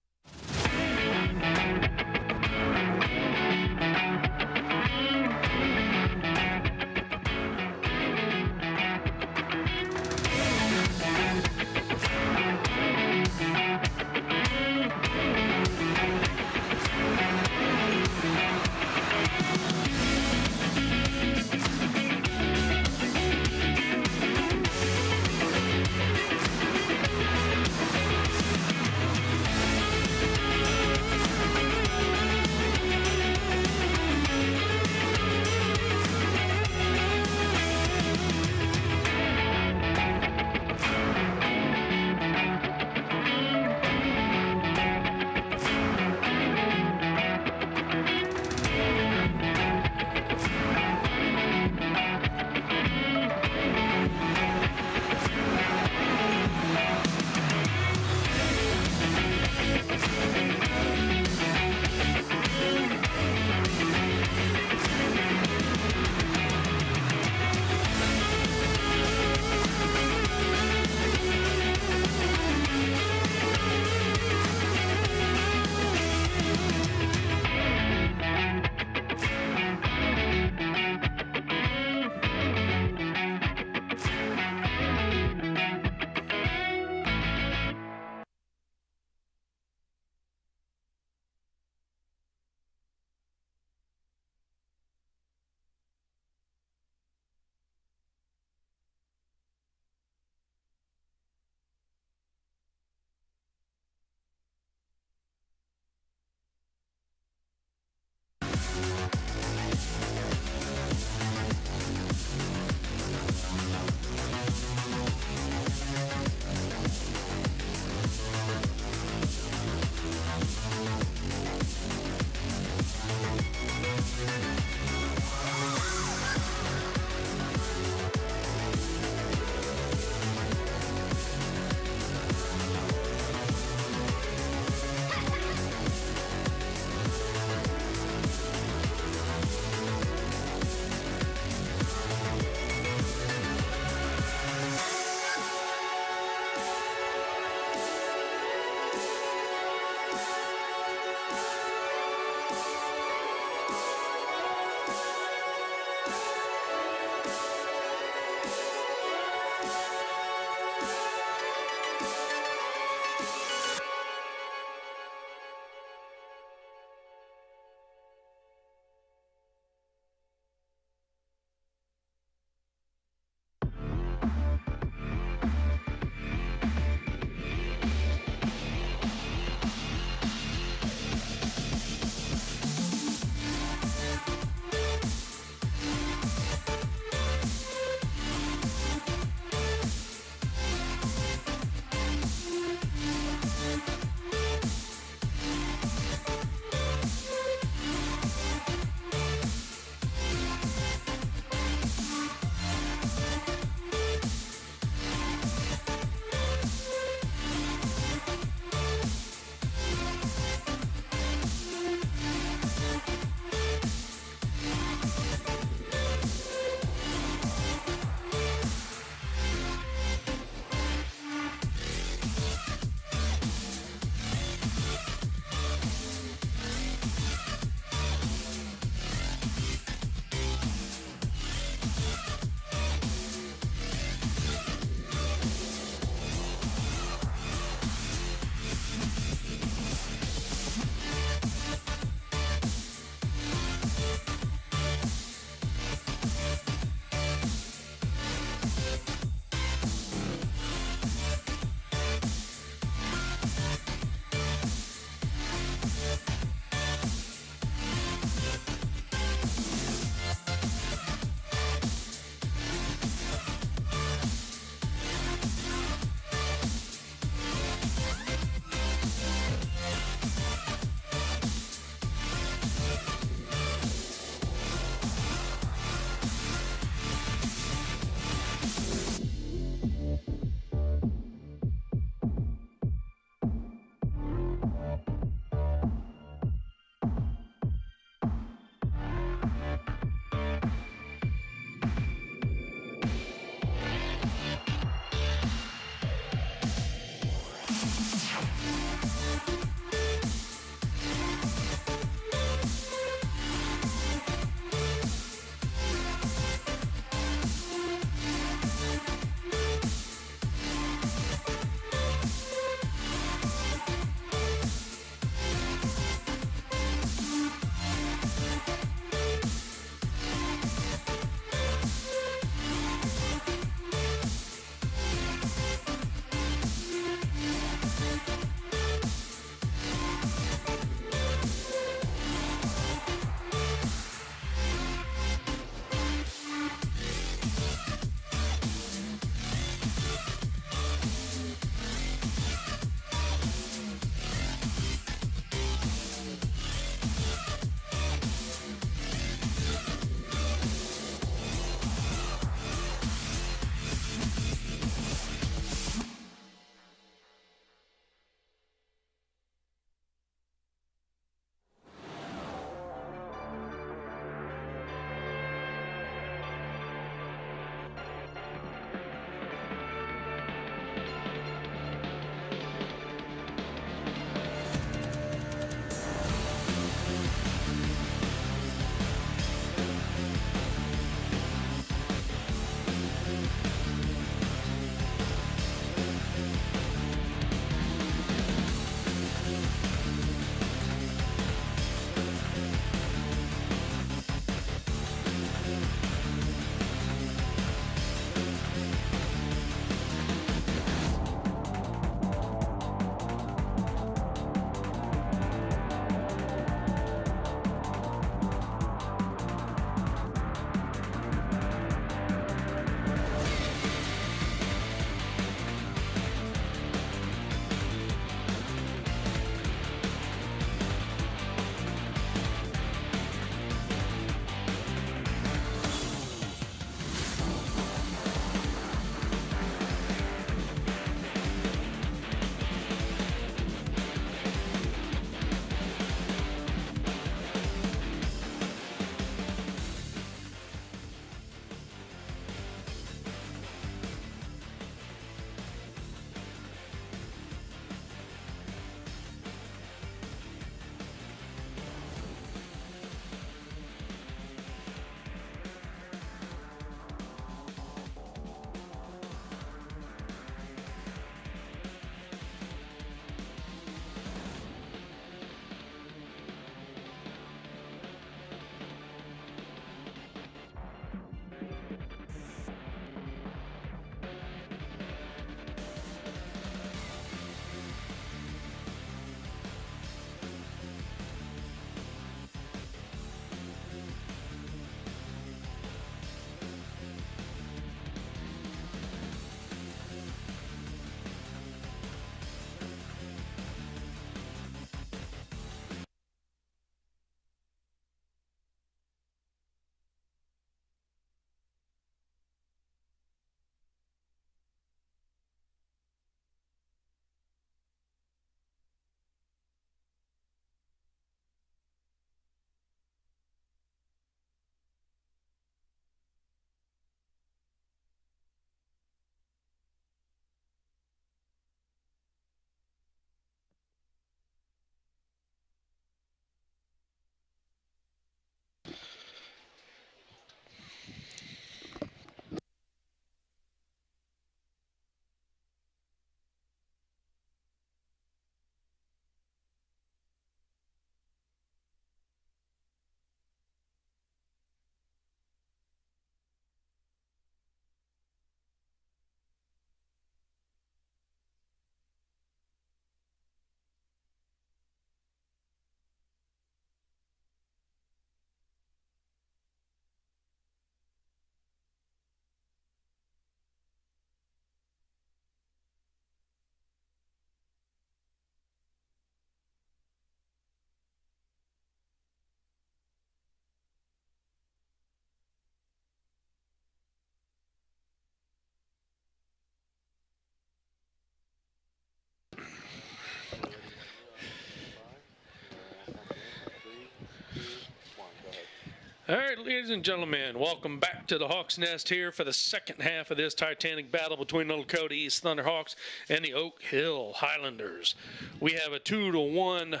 All right, ladies and gentlemen, welcome back to the Hawks Nest here for the second half of this titanic battle between the Lakota East Thunderhawks and the Oak Hill Highlanders. We have a 2-1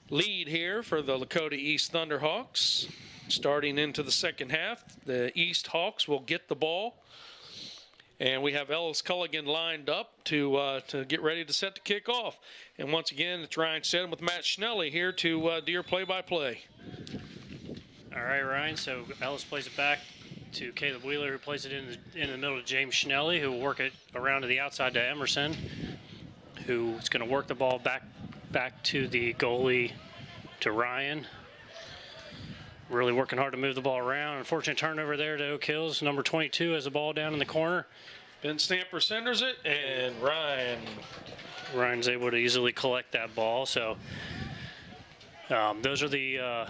lead here for the Lakota East Thunderhawks. Starting into the second half, the East Hawks will get the ball. And we have Ellis Culligan lined up to get ready to set the kick off. And once again, it's Ryan Seddon with Matt Schnelly here to do your play-by-play. All right, Ryan. So Ellis plays it back to Caleb Wheeler, who plays it in the middle to James Schnelly, who will work it around to the outside to Emerson, who is going to work the ball back to the goalie to Ryan. Really working hard to move the ball around. Unfortunate turnover there to Oak Hills. Number 22 has the ball down in the corner. Ben Stamper centers it, and Ryan's able to easily collect that ball. So those are the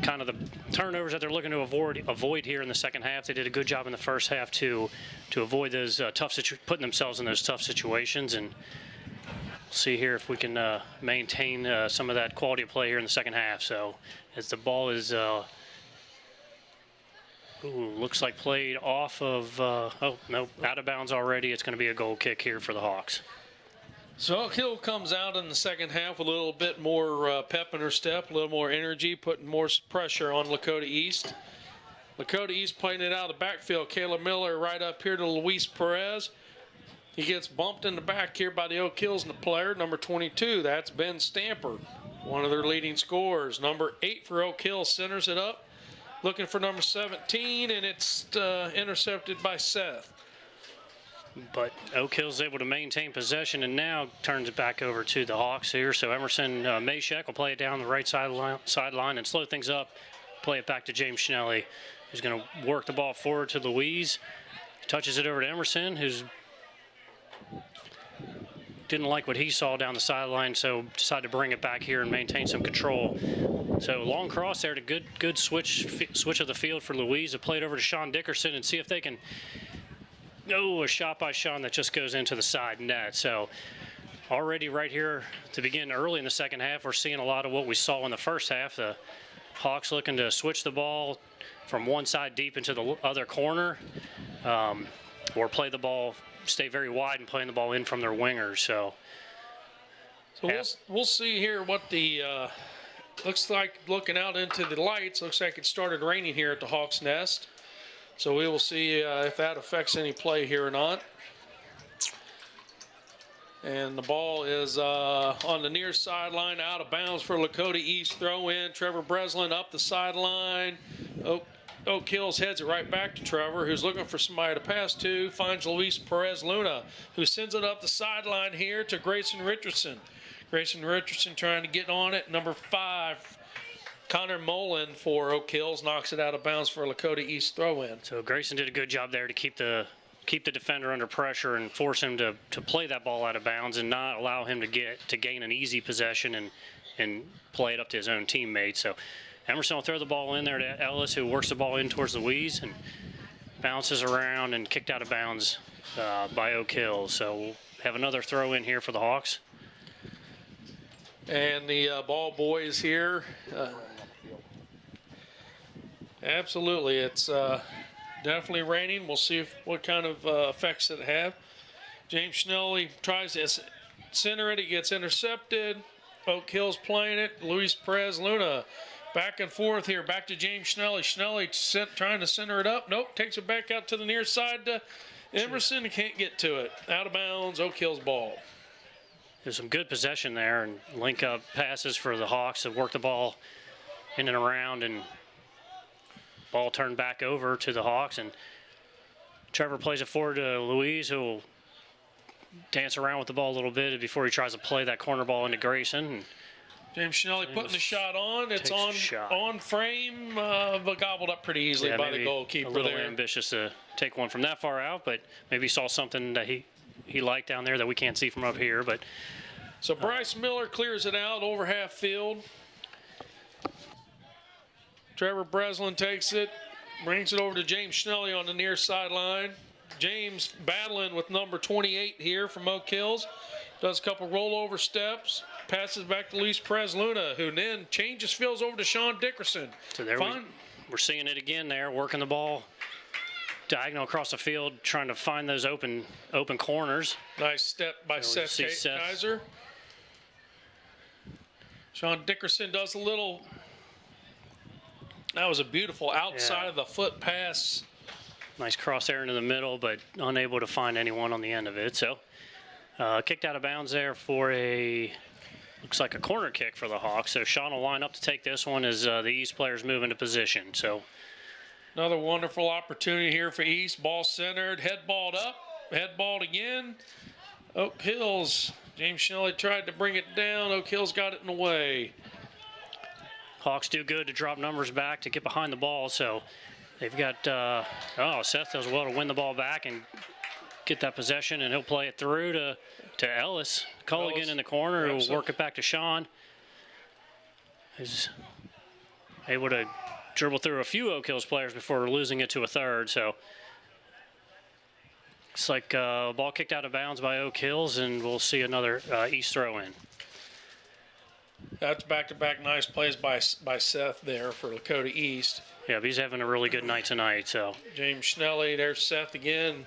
kind of the turnovers that they're looking to avoid here in the second half. They did a good job in the first half to avoid those putting themselves in those tough situations. And we'll see here if we can maintain some of that quality of play here in the second half. So as the ball is looks like played off of, oh, no, out of bounds already. It's going to be a goal kick here for the Hawks. So Oak Hill comes out in the second half with a little bit more pep in her step, a little more energy, putting more pressure on Lakota East. Lakota East playing it out of the backfield. Caleb Miller right up here to Luis Perez. He gets bumped in the back here by the Oak Hills player, number 22. That's Ben Stamper, one of their leading scorers. Number 8 for Oak Hill centers it up, looking for number 17, and it's intercepted by Seth. But Oak Hill's able to maintain possession and now turns it back over to the Hawks here. So Emerson Mashek will play it down the right sideline and slow things up, play it back to James Schnelly, who's going to work the ball forward to Louise. Touches it over to Emerson, who's didn't like what he saw down the sideline, so decided to bring it back here and maintain some control. So long cross there to good switch of the field for Louise. To play it over to Sean Dickerson and see if they can. Oh, a shot by Sean that just goes into the side net. So already right here to begin early in the second half, we're seeing a lot of what we saw in the first half. The Hawks looking to switch the ball from one side deep into the other corner, or play the ball, stay very wide and playing the ball in from their wingers. So we'll see here what the looks like. Looking out into the lights, looks like it started raining here at the Hawks Nest. So we will see if that affects any play here or not. And the ball is on the near sideline, out of bounds for Lakota East. Throw in. Trevor Breslin up the sideline. Oak Hills heads it right back to Trevor, who's looking for somebody to pass to. Finds Luis Perez Luna, who sends it up the sideline here to Grayson Richardson. Grayson Richardson trying to get on it. Number 5. Connor Mullen for Oak Hills knocks it out of bounds for a Lakota East throw-in. So Grayson did a good job there to keep the defender under pressure and force him to play that ball out of bounds and not allow him to gain an easy possession and play it up to his own teammates. So Emerson will throw the ball in there to Ellis, who works the ball in towards Louise and bounces around and kicked out of bounds by Oak Hills. So we'll have another throw in here for the Hawks. And the ball boys here. Absolutely, it's definitely raining. We'll see what kind of effects it have. James Schnelly tries to center it. He gets intercepted. Oak Hill's playing it. Luis Perez Luna back and forth here. Back to James Schnelly. Schnelly trying to center it up. Nope, takes it back out to the near side to Emerson. He can't get to it. Out of bounds, Oak Hill's ball. There's some good possession there and link up passes for the Hawks to work the ball in and around, and ball turned back over to the Hawks, and Trevor plays it forward to Louise, who will dance around with the ball a little bit before he tries to play that corner ball into Grayson. And James Schnelly putting the shot on. It's on frame, but gobbled up pretty easily by the goalkeeper. A little ambitious to take one from that far out, but maybe saw something that he liked down there that we can't see from up here. But so Bryce Miller clears it out over half field. Trevor Breslin takes it, brings it over to James Schnelly on the near sideline. James battling with number 28 here from Oak Hills. Does a couple rollover steps, passes back to Luis Perez Luna, who then changes fields over to Sean Dickerson. So there we're seeing it again there, working the ball diagonal across the field, trying to find those open corners. Nice step by So Seth Kaiser. Sean Dickerson does a little. That was a beautiful outside of the foot pass. Nice crosshair into the middle, but unable to find anyone on the end of it. So kicked out of bounds there for looks like a corner kick for the Hawks. So Sean will line up to take this one as the East players move into position. So another wonderful opportunity here for East. Ball centered, head balled up, head balled again. Oak Hills, James Schnelly tried to bring it down. Oak Hills got it in the way. Hawks do good to drop numbers back to get behind the ball. So they've got, Seth does well to win the ball back and get that possession, and he'll play it through to Ellis. Culligan in the corner who will work it back to Sean. He's able to dribble through a few Oak Hills players before losing it to a third. So looks like ball kicked out of bounds by Oak Hills, and we'll see another East throw in. That's back-to-back nice plays by Seth there for Lakota East. Yeah, but he's having a really good night tonight. So James Schnelly, there's Seth again,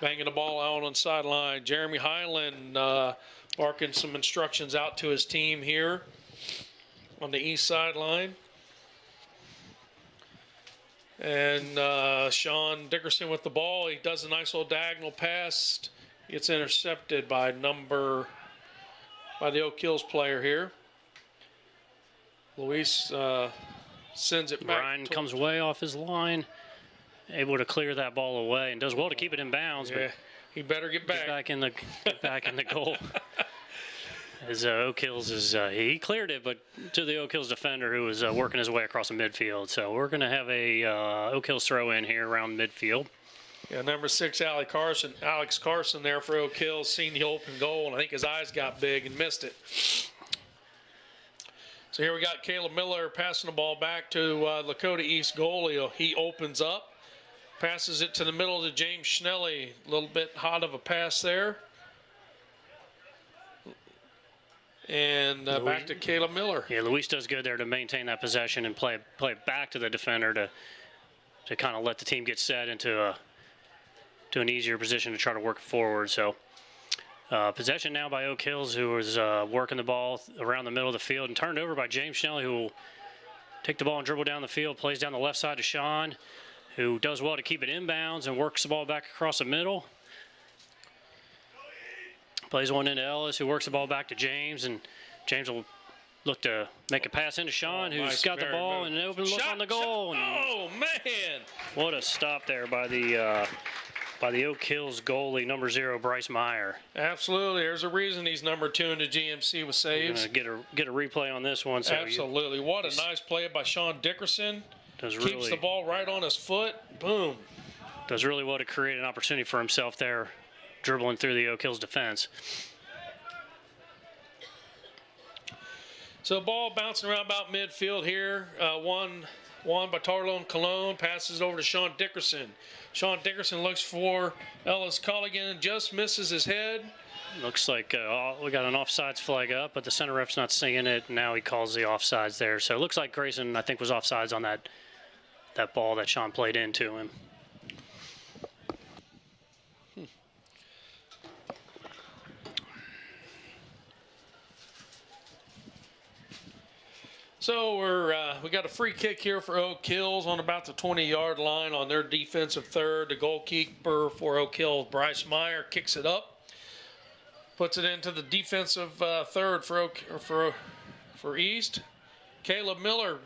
banging the ball out on the sideline. Jeremy Highland barking some instructions out to his team here on the East sideline. And Sean Dickerson with the ball. He does a nice little diagonal pass. Gets intercepted by the Oak Hills player here. Luis sends it back. Ryan comes way off his line, able to clear that ball away, and does well to keep it in bounds. Yeah, but he better get back. Get back in the goal. As Oak Hills he cleared it, but to the Oak Hills defender who was working his way across the midfield. So we're going to have a Oak Hills throw in here around midfield. Yeah, number 6, Alex Carson there for Oak Hills, seen the open goal, and I think his eyes got big and missed it. So here we got Caleb Miller passing the ball back to Lakota East goalie. He opens up, passes it to the middle to James Schnelly. A little bit hot of a pass there. And back to Caleb Miller. Yeah, Luis does good there to maintain that possession and play it back to the defender to kind of let the team get set into an easier position to try to work it forward. So possession now by Oak Hills, who was working the ball around the middle of the field and turned over by James Schnelly, who will take the ball and dribble down the field, plays down the left side to Sean, who does well to keep it inbounds and works the ball back across the middle. Plays one into Ellis, who works the ball back to James, and James will look to make a pass into Sean, who's got the ball and an open look on the goal. Oh, man! What a stop there by the Oak Hills goalie, number 0, Bryce Meyer. Absolutely. There's a reason he's number 2 in the GMC with saves. Get a replay on this one. So absolutely. What a nice play by Sean Dickerson. Keeps the ball right on his foot. Boom. Does really well to create an opportunity for himself there, dribbling through the Oak Hills defense. So ball bouncing around about midfield here. One by Tarlo and Cologne, passes over to Sean Dickerson. Sean Dickerson looks for Ellis Culligan, just misses his head. Looks like we got an offsides flag up, but the center ref's not seeing it. Now he calls the offsides there. So it looks like Grayson, I think, was offsides on that ball that Sean played into him. So we got a free kick here for Oak Hills on about the 20-yard line on their defensive third. The goalkeeper for Oak Hills, Bryce Meyer, kicks it up, puts it into the defensive third for East. Caleb Miller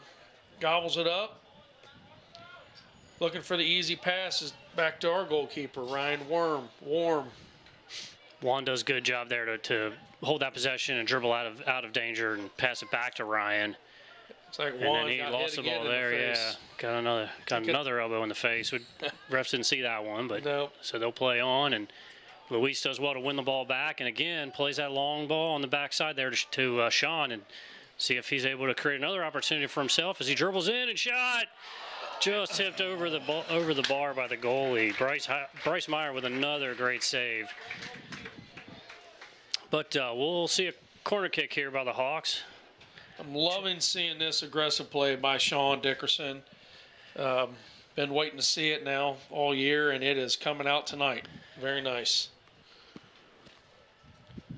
gobbles it up, looking for the easy passes back to our goalkeeper, Ryan Warm. Juan does a good job there to hold that possession and dribble out of danger and pass it back to Ryan. It's like and Juan then he lost the ball there. Yeah, got another elbow in the face. Refs didn't see that one, but nope. So they'll play on, and Luis does well to win the ball back, and again plays that long ball on the backside there to Sean, and see if he's able to create another opportunity for himself as he dribbles in and shot. Just tipped over the bar by the goalie. Bryce Meyer with another great save. But we'll see a corner kick here by the Hawks. I'm loving seeing this aggressive play by Sean Dickerson. Been waiting to see it now all year, and it is coming out tonight. Very nice.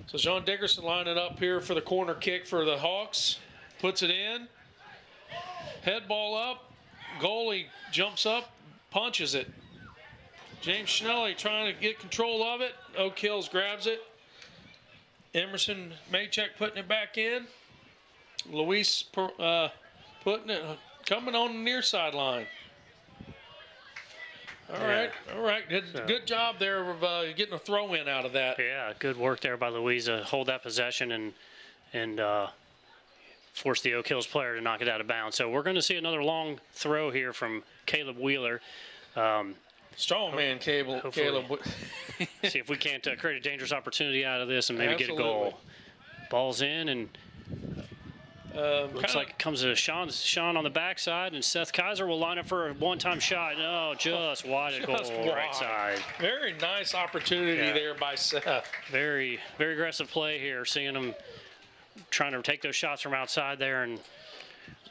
So Sean Dickerson lining up here for the corner kick for the Hawks. Puts it in. Head ball up. Goalie jumps up, punches it. James Schnelly trying to get control of it. Oak Hills grabs it. Emerson Maycheck putting it back in. Luis putting it, coming on the near sideline. All right. Good job there of getting a throw in out of that. Yeah, good work there by Louisa. Hold that possession and force the Oak Hills player to knock it out of bounds. So we're going to see another long throw here from Caleb Wheeler. Strong man, Caleb. See if we can't create a dangerous opportunity out of this and maybe get a goal. Ball's in and looks like it comes to Sean on the backside, and Seth Kaiser will line up for a one-time shot. No, just wide of goal, right side. Very nice opportunity there by Seth. Very, very aggressive play here, seeing him trying to take those shots from outside there, and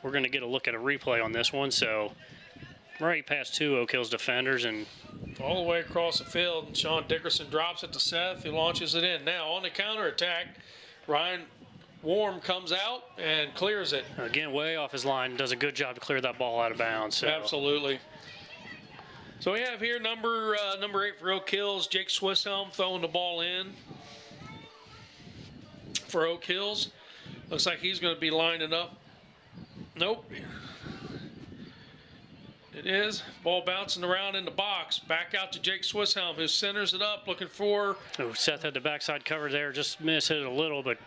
we're going to get a look at a replay on this one. So right past two Oak Hills defenders and all the way across the field. And Sean Dickerson drops it to Seth, who launches it in. Now on the counterattack, Ryan Warm comes out and clears it. Again, way off his line. Does a good job to clear that ball out of bounds. So. Absolutely. So we have here number 8 for Oak Hills, Jake Swisshelm throwing the ball in for Oak Hills. Looks like he's going to be lining up. Nope. It is. Ball bouncing around in the box. Back out to Jake Swisshelm, who centers it up, looking for. Oh, Seth had the backside cover there. Just missed it a little, but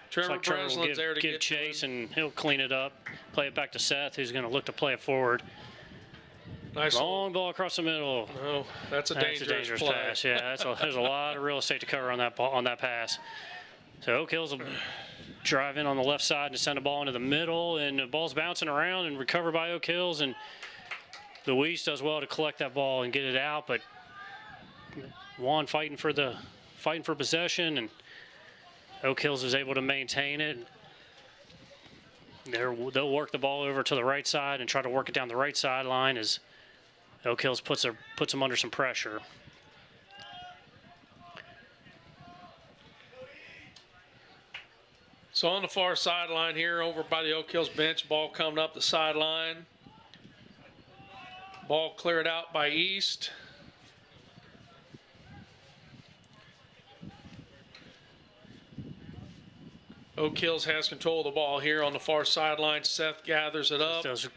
Trevor Breslin's there to give chase, and he'll clean it up. Play it back to Seth, who's going to look to play it forward. Nice long ball across the middle. No, that's a dangerous play. Pass. Yeah, there's a lot of real estate to cover on that pass. So Oak Hills will drive in on the left side and send a ball into the middle, and the ball's bouncing around and recovered by Oak Hills, and Luis does well to collect that ball and get it out, but Juan fighting for possession, and Oak Hills is able to maintain it. They'll work the ball over to the right side and try to work it down the right sideline as Oak Hills puts them under some pressure. So on the far sideline here, over by the Oak Hills bench, ball coming up the sideline. Ball cleared out by East. Oak Hills has control of the ball here on the far sideline. Seth gathers it up. Does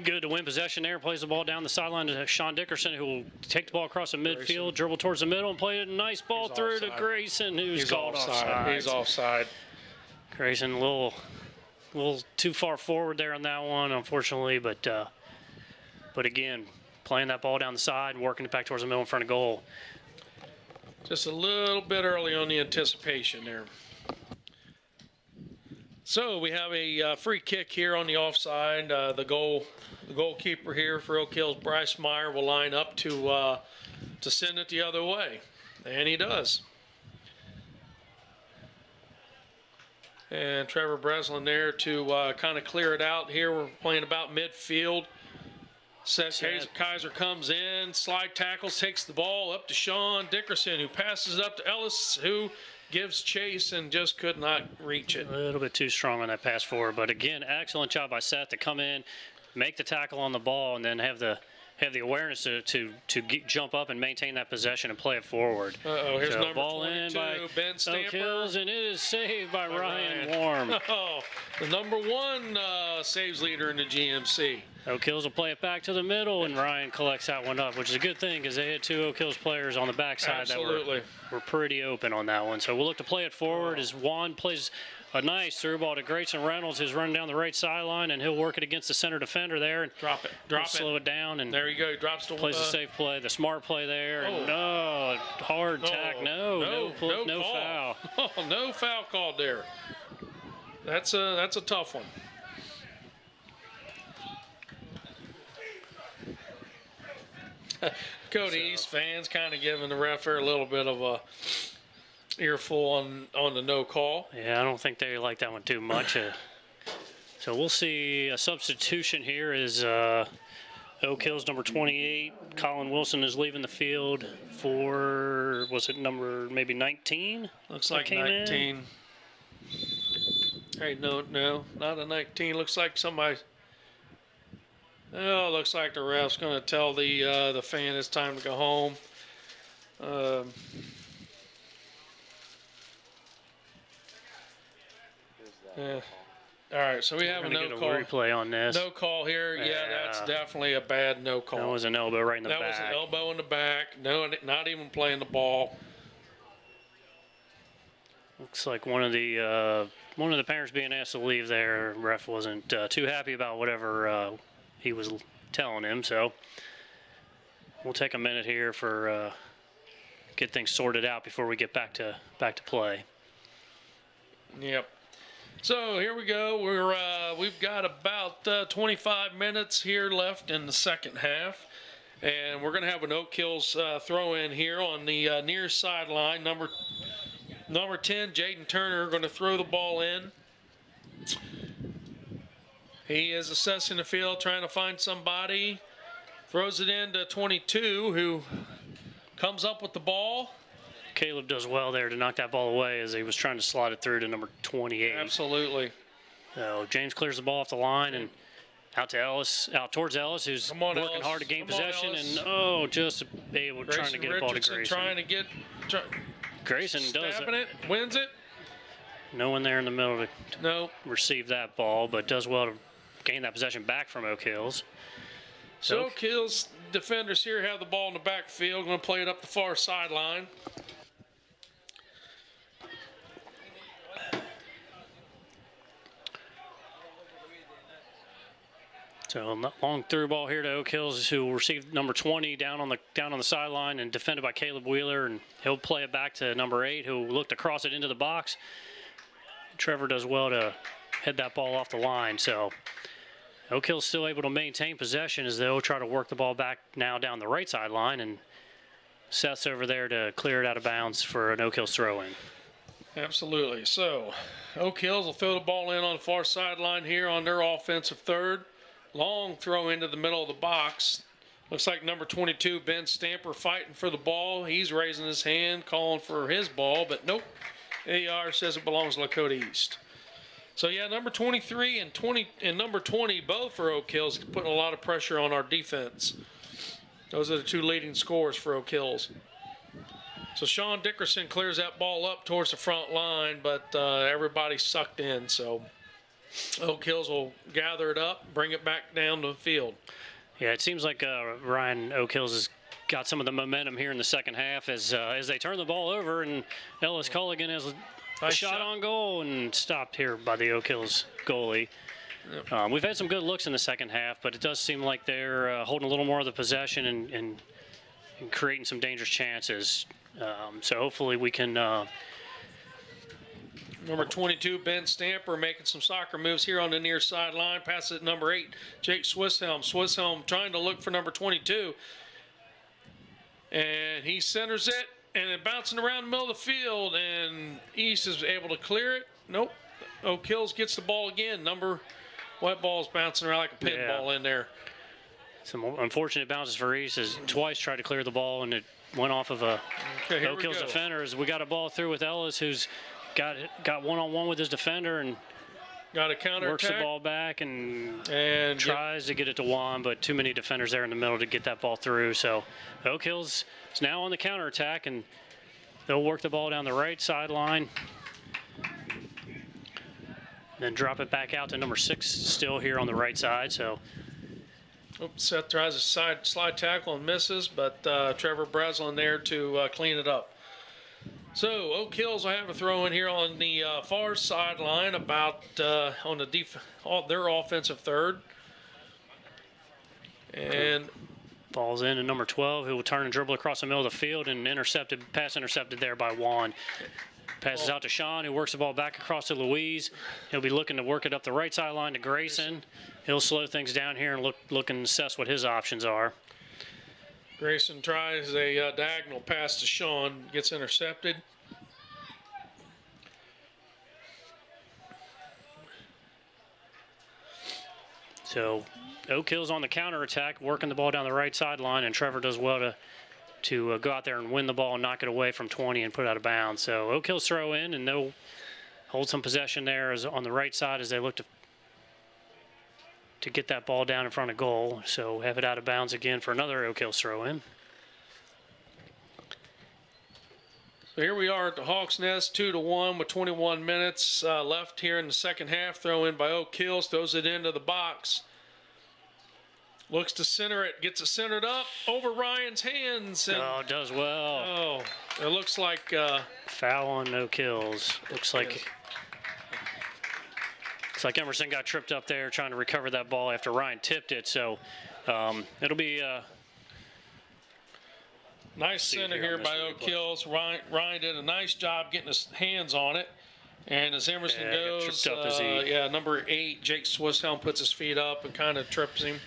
good to win possession there. Plays the ball down the sideline to Sean Dickerson, who will take the ball across the midfield, dribble towards the middle, and play a nice ball through to Grayson, who's called offside. He's offside. Grayson a little too far forward there on that one, unfortunately, but again, playing that ball down the side and working it back towards the middle in front of goal. Just a little bit early on the anticipation there. So we have a free kick here on the offside. The goalkeeper here for Oak Hills, Bryce Meyer, will line up to send it the other way, and he does. And Trevor Breslin there to kind of clear it out here. We're playing about midfield. Seth Kaiser comes in, slide tackles, takes the ball up to Sean Dickerson, who passes it up to Ellis, who gives chase and just could not reach it. A little bit too strong on that pass forward, but again, excellent job by Seth to come in, make the tackle on the ball, and then have the awareness to jump up and maintain that possession and play it forward. Here's so number ball 22, in by Ben Stamper. Oak Hills, and it is saved by Ryan Warm. Oh, the number 1 saves leader in the GMC. Oak Hills will play it back to the middle, and Ryan collects that one up, which is a good thing because they had 2 Oak Hills players on the backside that were pretty open on that one. So we'll look to play it forward as Juan plays a nice through ball to Grayson Reynolds, who's running down the right sideline, and he'll work it against the center defender there and slow it down. And there you go. He drops the plays the safe play, the smart play there. And hard tack. No foul. Oh, no foul called there. That's a tough one. Cody East fans kind of giving the ref a little bit of a earful on the no call. Yeah, I don't think they like that one too much. So we'll see a substitution here is Oak Hills number 28. Colin Wilson is leaving the field for, was it number maybe 19? Looks like 19. Hey, no, not a 19. Looks like somebody. Oh, looks like the ref's going to tell the fan it's time to go home. All right, so we have a no call. Replay on this. No call here. Yeah, that's definitely a bad no call. That was an elbow right in the back. That was an elbow in the back. No, not even playing the ball. Looks like one of the parents being asked to leave there. Ref wasn't too happy about whatever he was telling him. So we'll take a minute here for get things sorted out before we get back to play. Yep. So here we go. We've got about 25 minutes here left in the second half, and we're going to have an Oak Hills throw in here on the near sideline. Number 10, Jaden Turner, going to throw the ball in. He is assessing the field, trying to find somebody. Throws it into 22, who comes up with the ball. Caleb does well there to knock that ball away as he was trying to slide it through to number 28. Absolutely. So James clears the ball off the line and out towards Ellis, who's working hard to gain possession, and just able trying to get a ball to Grayson. Grayson does it, wins it. No one there in the middle to receive that ball, but does well to gain that possession back from Oak Hills. So Oak Hills defenders here have the ball in the backfield, going to play it up the far sideline. So long through ball here to Oak Hills, who received number 20 down on the sideline and defended by Caleb Wheeler, and he'll play it back to number 8, who looked across it into the box. Trevor does well to head that ball off the line. So Oak Hill's still able to maintain possession as they'll try to work the ball back now down the right sideline, and Seth's over there to clear it out of bounds for an Oak Hills throw-in. Absolutely. So Oak Hills will throw the ball in on the far sideline here on their offensive third. Long throw into the middle of the box. Looks like number 22, Ben Stamper, fighting for the ball. He's raising his hand, calling for his ball, but nope. AR says it belongs to Lakota East. So yeah, number 23 and number 20, both for Oak Hills, putting a lot of pressure on our defense. Those are the two leading scorers for Oak Hills. So Sean Dickerson clears that ball up towards the front line, but everybody's sucked in, so Oak Hills will gather it up, bring it back down to the field. Yeah, it seems like Ryan Oak Hills has got some of the momentum here in the second half as they turn the ball over, and Ellis Culligan has a shot on goal and stopped here by the Oak Hills goalie. Yep. We've had some good looks in the second half, but it does seem like they're holding a little more of the possession and creating some dangerous chances. So hopefully we can... Number 22, Ben Stamper, making some soccer moves here on the near sideline. Passes it to number 8, Jake Swisshelm. Swisshelm trying to look for number 22. And he centers it, and it bouncing around the middle of the field, and East is able to clear it. Nope. Oak Hills gets the ball again. White ball's bouncing around like a pinball in there. Some unfortunate bounces for East as twice tried to clear the ball, and it went off of a Oak Hills defender. As we got a ball through with Ellis, who's got one-on-one with his defender and got a counter works attack. The ball back and tries to get it to Juan, but too many defenders there in the middle to get that ball through. So Oak Hills is now on the counterattack, and they'll work the ball down the right sideline, then drop it back out to number 6, still here on the right side. So Seth tries a slide tackle and misses, but Trevor Breslin there to clean it up. So Oak Hills will have a throw in here on the far sideline, about on their offensive third, and ball's in to number 12, who will turn and dribble across the middle of the field, and pass intercepted there by Juan. Passes out to Sean, who works the ball back across to Louise. He'll be looking to work it up the right sideline to Grayson. He'll slow things down here and look and assess what his options are. Grayson tries a diagonal pass to Sean, gets intercepted. So Oak Hill's on the counterattack, working the ball down the right sideline, and Trevor does well to go out there and win the ball and knock it away from 20 and put it out of bounds. So Oak Hill's throw in, and they'll hold some possession there as on the right side as they look to get that ball down in front of goal. So have it out of bounds again for another Oak Hill's throw in. So here we are at the Hawks' Nest, 2-1 with 21 minutes left here in the second half. Throw in by Oak Hills, throws it into the box. Looks to center it, gets it centered up over Ryan's hands. And, oh, does well. oh, it looks like foul on Oak Hills. Looks like Emerson got tripped up there trying to recover that ball after Ryan tipped it. So it'll be. Nice center here by Oak Hills. Ryan did a nice job getting his hands on it. And as Emerson goes, number 8, Jake Swisshelm puts his feet up and kind of trips him.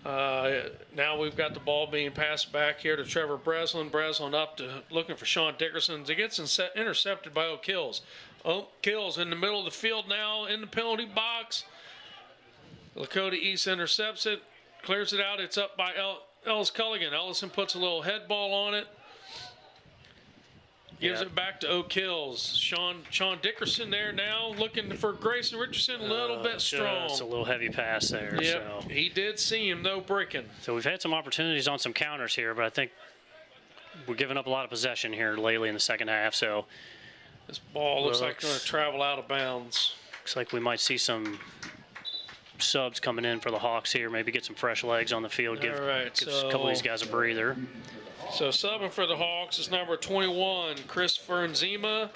Now we've got the ball being passed back here to Trevor Breslin. Breslin up to looking for Sean Dickerson. It gets intercepted by Oak Hills. Oak Hills in the middle of the field now in the penalty box. Lakota East intercepts it, clears it out. It's up by Ellis Culligan. Ellison puts a little head ball on it. Gives it back to Oak Hills. Sean Dickerson there now looking for Grayson Richardson, a little bit strong. It's a little heavy pass there. Yep, so. He did see him though breaking. So we've had some opportunities on some counters here, but I think we're giving up a lot of possession here lately in the second half. So this ball looks like it's going to travel out of bounds. Looks like we might see some subs coming in for the Hawks here. Maybe get some fresh legs on the field. Give a couple of these guys a breather. So subbing for the Hawks is number 21, Chris Fernzema.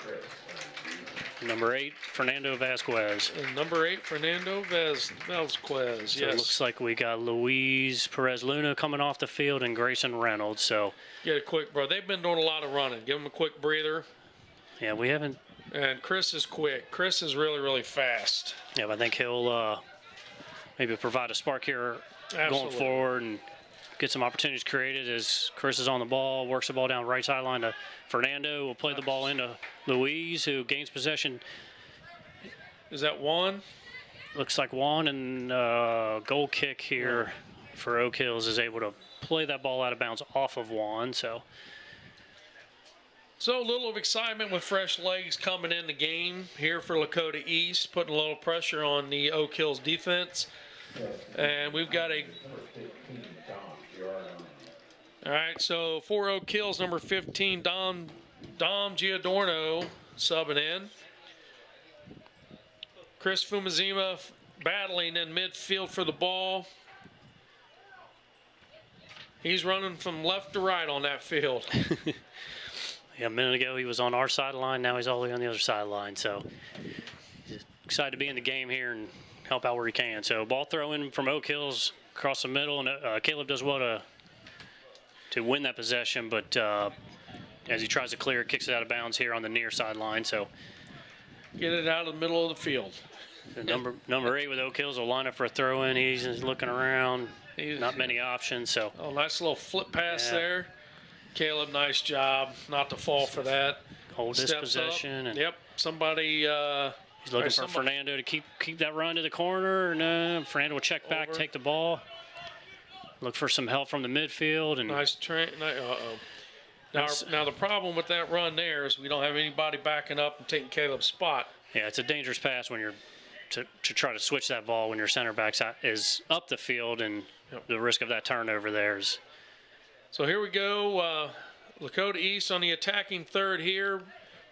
Number 8, Fernando Vasquez. And number 8, Fernando Vasquez, So it looks like we got Luis Perez Luna coming off the field and Grayson Reynolds. So get a quick, bro. They've been doing a lot of running. Give them a quick breather. Yeah, we haven't. And Chris is quick. Chris is really, really fast. Yeah, but I think he'll maybe provide a spark here going forward and get some opportunities created as Chris is on the ball, works the ball down right sideline to Fernando. Will play the ball into Luis, who gains possession. Is that Juan? Looks like Juan, and goal kick here for Oak Hills is able to play that ball out of bounds off of Juan. So a little of excitement with fresh legs coming in the game here for Lakota East, putting a little pressure on the Oak Hills defense. And we've got all right, so for Oak Hills, number 15, Dom Giordano subbing in. Chris Fumazima battling in midfield for the ball. He's running from left to right on that field. Yeah, a minute ago he was on our sideline. Now he's all the way on the other sideline. So excited to be in the game here and help out where he can. So ball throw in from Oak Hills across the middle, and Caleb does well to win that possession, but as he tries to clear it, kicks it out of bounds here on the near sideline. So get it out of the middle of the field. The number 8 with Oak Hills will line up for a throw in. He's looking around. Not many options. So nice little flip pass there. Caleb, nice job not to fall for that. Hold this possession. And somebody. He's looking for Fernando to keep that run to the corner. No, Fernando will check back, take the ball. Look for some help from the midfield. And nice train. Now the problem with that run there is we don't have anybody backing up and taking Caleb's spot. Yeah, it's a dangerous pass when you're to try to switch that ball when your center back is up the field, and the risk of that turnover there is. So here we go. Lakota East on the attacking third here.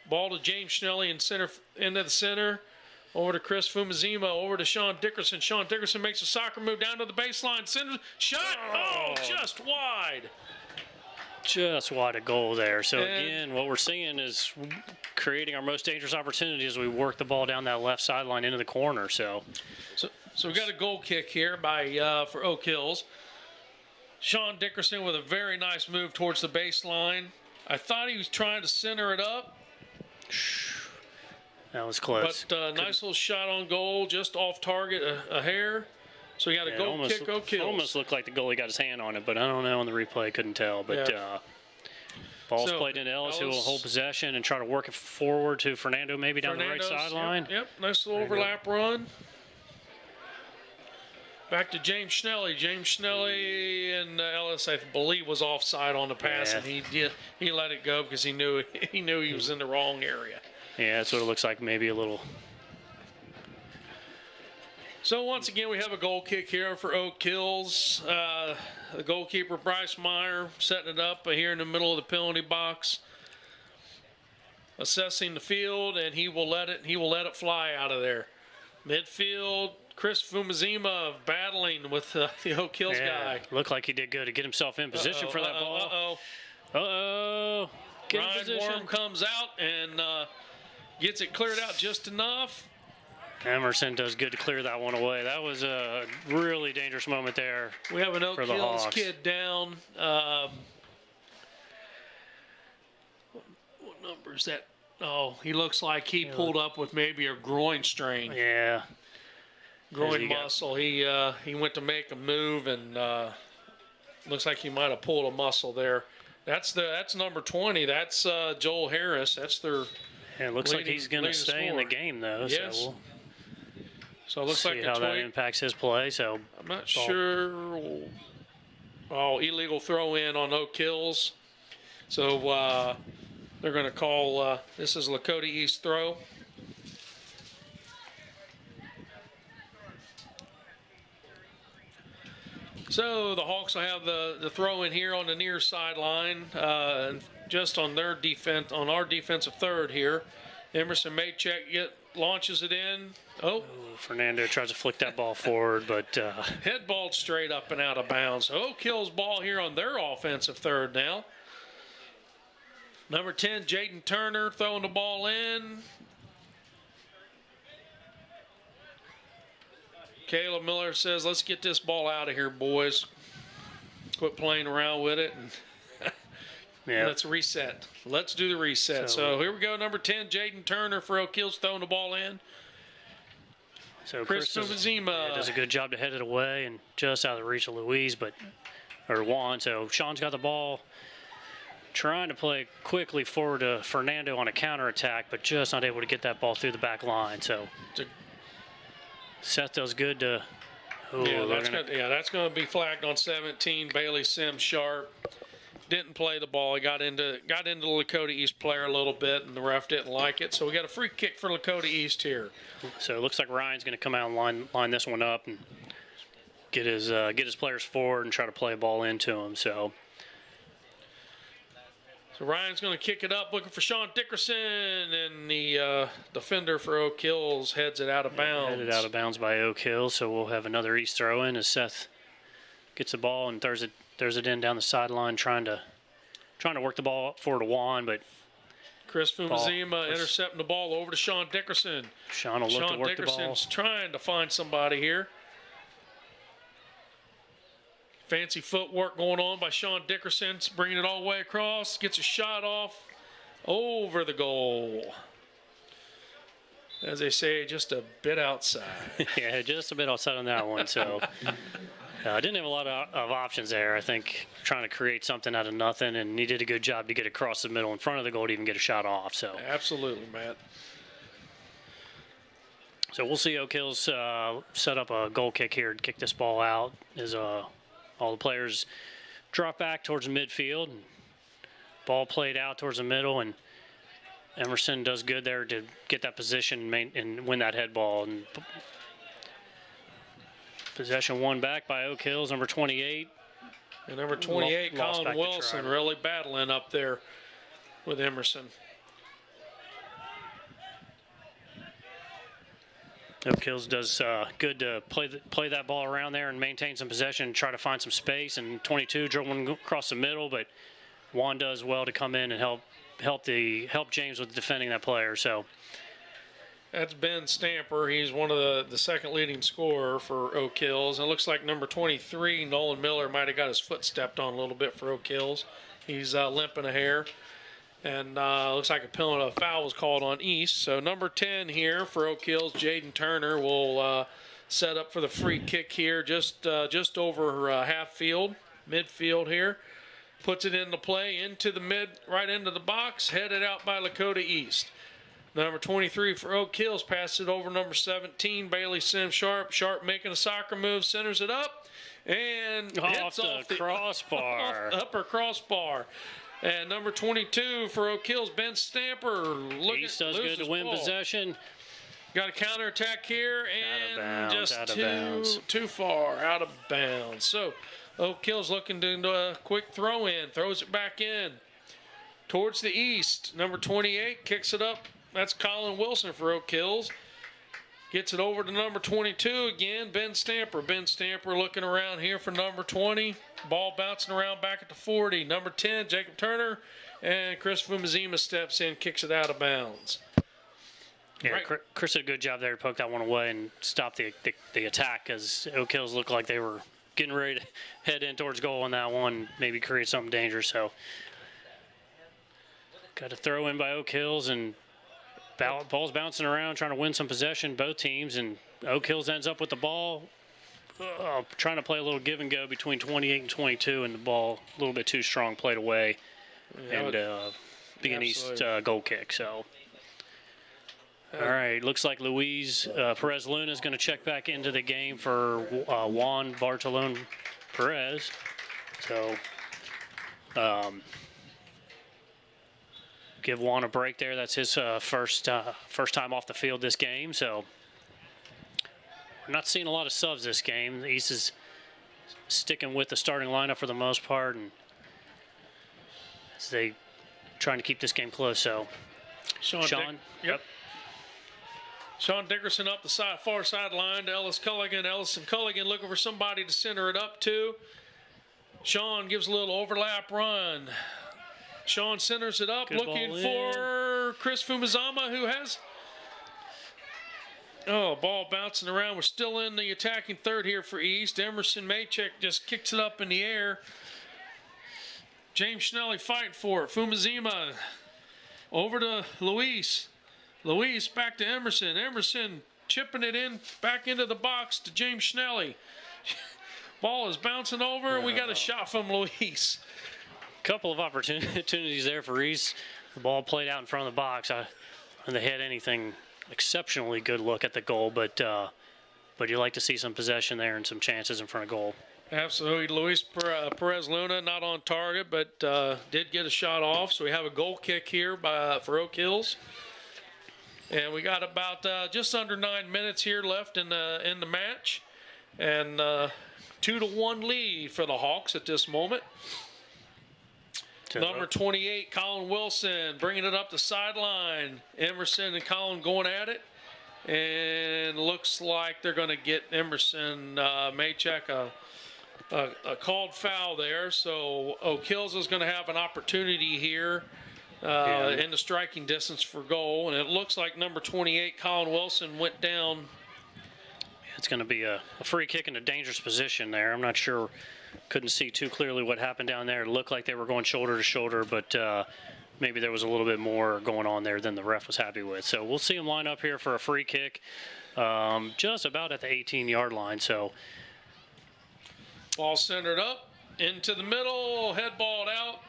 Ball to James Schnelly into the center. Over to Chris Fumazima, over to Sean Dickerson. Sean Dickerson makes a soccer move down to the baseline. Sends shot. Just wide. Just wide of goal there. So again, what we're seeing is creating our most dangerous opportunity as we work the ball down that left sideline into the corner. So we got a goal kick here by for Oak Hills. Sean Dickerson with a very nice move towards the baseline. I thought he was trying to center it up. That was close. But nice little shot on goal, just off target a hair. So we got a goal kick, Oak Hills. Almost looked like the goalie got his hand on it, but I don't know on the replay, couldn't tell. But ball's played into Ellis, who will hold possession and try to work it forward to Fernando, maybe down the right sideline. Yep, nice little overlap run. Back to James Schnelly. James Schnelly and Ellis, I believe, was offside on the pass, Yeah. and he let it go because he knew he was in the wrong area. Yeah, that's what it looks like. Maybe a little. So once again, we have a goal kick here for Oak Hills. The goalkeeper Bryce Meyer setting it up here in the middle of the penalty box, assessing the field, and he will let it fly out of there. Midfield, Chris Fumazima battling with the Oak Hills guy. Looked like he did good to get himself in position for that ball. Get in Ryan position. Worm comes out and gets it cleared out just enough. Emerson does good to clear that one away. That was a really dangerous moment there. We have an Oak for the Hills Hawks. kid down. What number is that? Oh, he looks like he pulled up with maybe a groin strain. Yeah. Groin muscle. He went to make a move and looks like he might have pulled a muscle there. That's number 20. That's Joel Harris. That's their. Yeah, it looks like he's going to stay in the game though. Yes. So it looks see like how that impacts his play. So I'm not sure. Oh, illegal throw in on Oak Hills. So they're going to call. This is Lakota East throw. So the Hawks will have the throw in here on the near sideline, just on their defense, on our defensive third here. Emerson Maycheck launches it in. Oh, Fernando tries to flick that ball forward, but head balled straight up and out of bounds. Oak Hills ball here on their offensive third now. Number 10, Jaden Turner throwing the ball in. Caleb Miller says, let's get this ball out of here, boys. Quit playing around with it. And let's reset. Let's do the reset. So here we go, number 10, Jaden Turner for Oak Hills throwing the ball in. So Chris Fumazima does a good job to head it away and just out of the reach of Juan. So Sean's got the ball, trying to play quickly forward to Fernando on a counterattack, but just not able to get that ball through the back line. So Seth does good to. That's going to be flagged on 17. Bailey Sims Sharp didn't play the ball. He got into the Lakota East player a little bit, and the ref didn't like it. So we got a free kick for Lakota East here. So it looks like Ryan's going to come out and line this one up and get his players forward and try to play a ball into him. So Ryan's going to kick it up, looking for Sean Dickerson, and the defender for Oak Hills heads it out of bounds. Headed out of bounds by Oak Hills, so we'll have another East throw in as Seth gets the ball and throws it in down the sideline, trying to work the ball up forward to Juan, but Chris Fumazima intercepting the ball over to Sean Dickerson. Sean will look to work the ball. Dickerson's trying to find somebody here. Fancy footwork going on by Sean Dickerson, bringing it all the way across, gets a shot off over the goal. As they say, just a bit outside. Yeah, just a bit outside on that one. So didn't have a lot of options there. I think trying to create something out of nothing, and he did a good job to get across the middle in front of the goal to even get a shot off. So absolutely, Matt. So we'll see Oak Hills set up a goal kick here to kick this ball out as all the players drop back towards the midfield. And ball played out towards the middle, and Emerson does good there to get that position and win that head ball. And possession won back by Oak Hills, number 28. And number 28, Colin Wilson, really battling up there with Emerson. Oak Hills does good to play that ball around there and maintain some possession and try to find some space. And 22 drove one across the middle, but Juan does well to come in and help James with defending that player. So that's Ben Stamper. He's one of the second leading scorer for Oak Hills. And it looks like number 23, Nolan Miller, might have got his foot stepped on a little bit for Oak Hills. He's limping a hair. And looks like a foul was called on East. So number 10 here for Oak Hills, Jaden Turner, will set up for the free kick here, just over half field, midfield here. Puts it into play into the right into the box, headed out by Lakota East. Number 23 for Oak Hills passes it over number 17, Bailey Sims Sharp. Sharp making a soccer move, centers it up, and hits off the crossbar. Upper crossbar. And number 22 for Oak Hills, Ben Stamper. East does good to win possession. Got a counterattack here, and just too far out of bounds. So Oak Hills looking to do a quick throw in, throws it back in towards the east. Number 28 kicks it up. That's Colin Wilson for Oak Hills. Gets it over to number 22 again, Ben Stamper. Ben Stamper looking around here for number 20. Ball bouncing around back at the 40. Number 10, Jacob Turner. And Chris Fumazima steps in, kicks it out of bounds. Yeah, right. Chris did a good job there to poke that one away and stop the attack, because Oak Hills looked like they were getting ready to head in towards goal on that one, maybe create something dangerous. So got a throw in by Oak Hills, and ball's bouncing around, trying to win some possession, both teams, and Oak Hills ends up with the ball, trying to play a little give and go between 28 and 22, and the ball a little bit too strong, played away, and be an East goal kick. So, all right, looks like Luis Perez Luna is going to check back into the game for Juan Bartolome Perez. So, give Juan a break there. That's his first time off the field this game. So we're not seeing a lot of subs this game. The East is sticking with the starting lineup for the most part, and as they trying to keep this game close. So Sean, yep. Sean Dickerson up the far sideline to Ellis Culligan. Ellison Culligan looking for somebody to center it up to. Sean gives a little overlap run. Sean centers it up, looking for Chris Fumazama, who has ball bouncing around. We're still in the attacking third here for East. Emerson Maychek just kicks it up in the air. James Schnelly fighting for it. Fumazima over to Luis. Luis back to Emerson. Emerson chipping it in back into the box to James Schnelly. Ball is bouncing over. We got a shot from Luis. Couple of opportunities there for East. The ball played out in front of the box. And they had anything exceptionally good look at the goal, but you like to see some possession there and some chances in front of goal. Absolutely. Luis Perez Luna not on target, but did get a shot off. So we have a goal kick here for Oak Hills. And we got about just under 9 minutes here left in the match. And 2-1 lead for the Hawks at this moment. Number 28, Colin Wilson, bringing it up the sideline. Emerson and Colin going at it. And looks like they're going to get Emerson Maychek a called foul there. So Oak Hills is going to have an opportunity here in the striking distance for goal. And it looks like number 28, Colin Wilson, went down. It's going to be a free kick in a dangerous position there. I'm not sure. Couldn't see too clearly what happened down there. It looked like they were going shoulder to shoulder, but maybe there was a little bit more going on there than the ref was happy with. So we'll see him line up here for a free kick just about at the 18-yard line. So ball centered up into the middle, head balled out.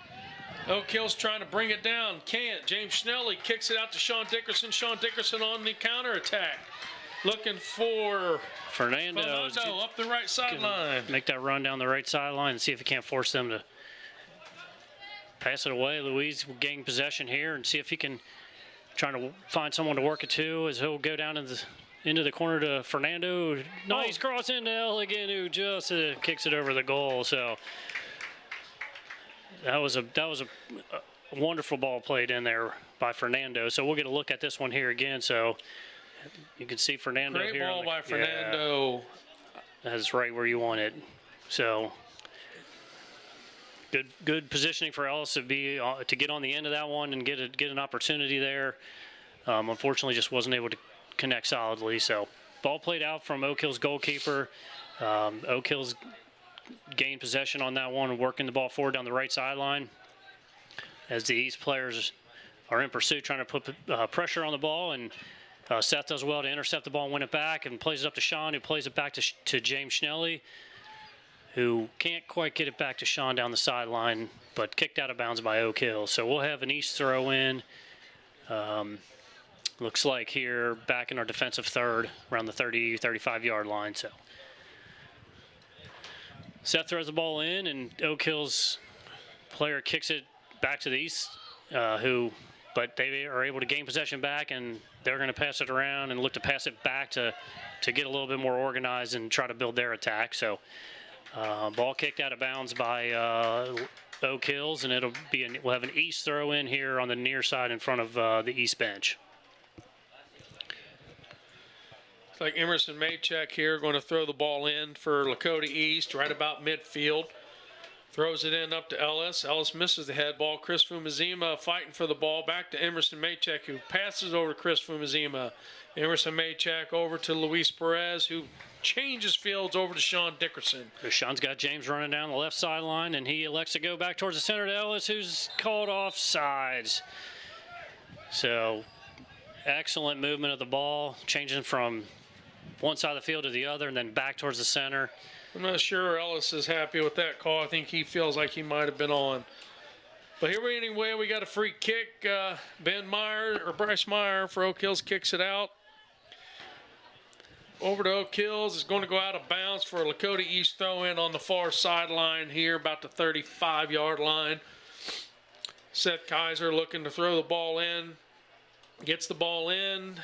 Oak Hills trying to bring it down. Can't. James Schnelly kicks it out to Sean Dickerson. Sean Dickerson on the counterattack. Looking for Fernando up the right sideline. Make that run down the right sideline and see if he can't force them to pass it away. Luis will gain possession here and see if he can try to find someone to work it to, as he'll go down into the corner to Fernando. Nice cross into Elligan, who just kicks it over the goal. So that was a wonderful ball played in there by Fernando. So we'll get a look at this one here again. So you can see Fernando here. Great ball by Fernando. Yeah, that's right where you want it. So good positioning for Ellis to get on the end of that one and get an opportunity there. Unfortunately, just wasn't able to connect solidly. So ball played out from Oak Hill's goalkeeper. Oak Hill's gained possession on that one and working the ball forward down the right sideline as the East players are in pursuit, trying to put pressure on the ball, and Seth does well to intercept the ball and win it back and plays it up to Sean, who plays it back to James Schnelly, who can't quite get it back to Sean down the sideline, but kicked out of bounds by Oak Hill. So we'll have an East throw in. looks like here back in our defensive third around the 30, 35-yard line. So Seth throws the ball in, and Oak Hill's player kicks it back to the East, but they are able to gain possession back, and they're going to pass it around and look to pass it back to get a little bit more organized and try to build their attack. So ball kicked out of bounds by Oak Hills, and we'll have an East throw in here on the near side in front of the East bench. It's like Emerson Maycheck here going to throw the ball in for Lakota East right about midfield. Throws it in up to Ellis. Ellis misses the head ball. Chris Fumazima fighting for the ball. Back to Emerson Maycheck, who passes over to Chris Fumazima. Emerson Maycheck over to Luis Perez, who changes fields over to Sean Dickerson. Sean's got James running down the left sideline, and he elects to go back towards the center to Ellis, who's called offsides. So excellent movement of the ball, changing from one side of the field to the other and then back towards the center. I'm not sure Ellis is happy with that call. I think he feels like he might have been on. But here anyway, we got a free kick. Bryce Meyer for Oak Hills kicks it out. Over to Oak Hills. It's going to go out of bounds for a Lakota East throw-in on the far sideline here, about the 35-yard line. Seth Kaiser looking to throw the ball in. Gets the ball in.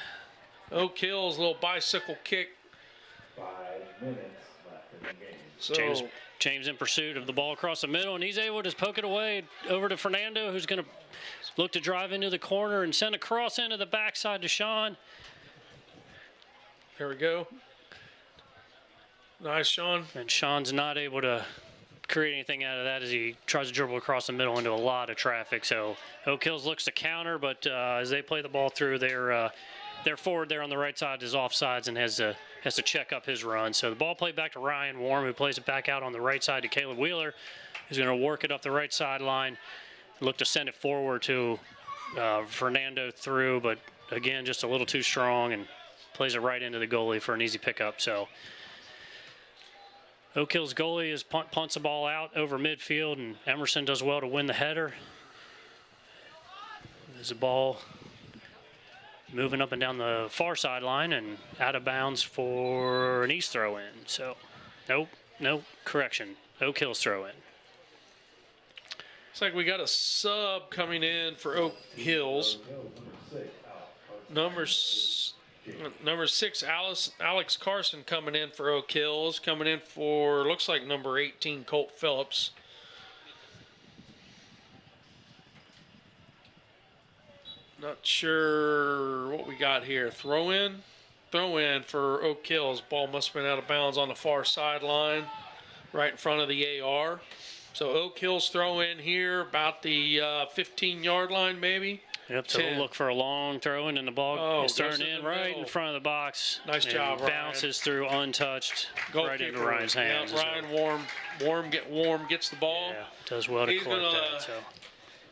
Oak Hills, little bicycle kick. 5 minutes left in the game. So James in pursuit of the ball across the middle, and he's able to poke it away over to Fernando, who's going to look to drive into the corner and send a cross into the backside to Sean. there we go. Nice, Sean. And Sean's not able to create anything out of that as he tries to dribble across the middle into a lot of traffic. So Oak Hills looks to counter, but as they play the ball through, their forward there on the right side is offsides and has to check up his run. So the ball played back to Ryan Warm, who plays it back out on the right side to Caleb Wheeler, who's going to work it up the right sideline, look to send it forward to Fernando through, but again, just a little too strong and plays it right into the goalie for an easy pickup. So Oak Hill's goalie punts the ball out over midfield, and Emerson does well to win the header. There's a ball moving up and down the far sideline and out of bounds for an East throw-in. So, nope, correction. Oak Hills throw-in. Looks like we got a sub coming in for Oak Hills. Number 6, Alex Carson coming in for Oak Hills. Coming in for, looks like number 18, Colt Phillips. Not sure what we got here. Throw in for Oak Hills. Ball must have been out of bounds on the far sideline, right in front of the AR. So Oak Hills throw in here about the 15-yard line, maybe. Yep, so we'll look for a long throw in, and the ball is turned in right middle. In front of the box. Nice job, Ryan. Bounces through untouched, right into Goalkeeper. Ryan's hands. Yeah, Ryan Warm gets the ball. Yeah, does well to collect that. So.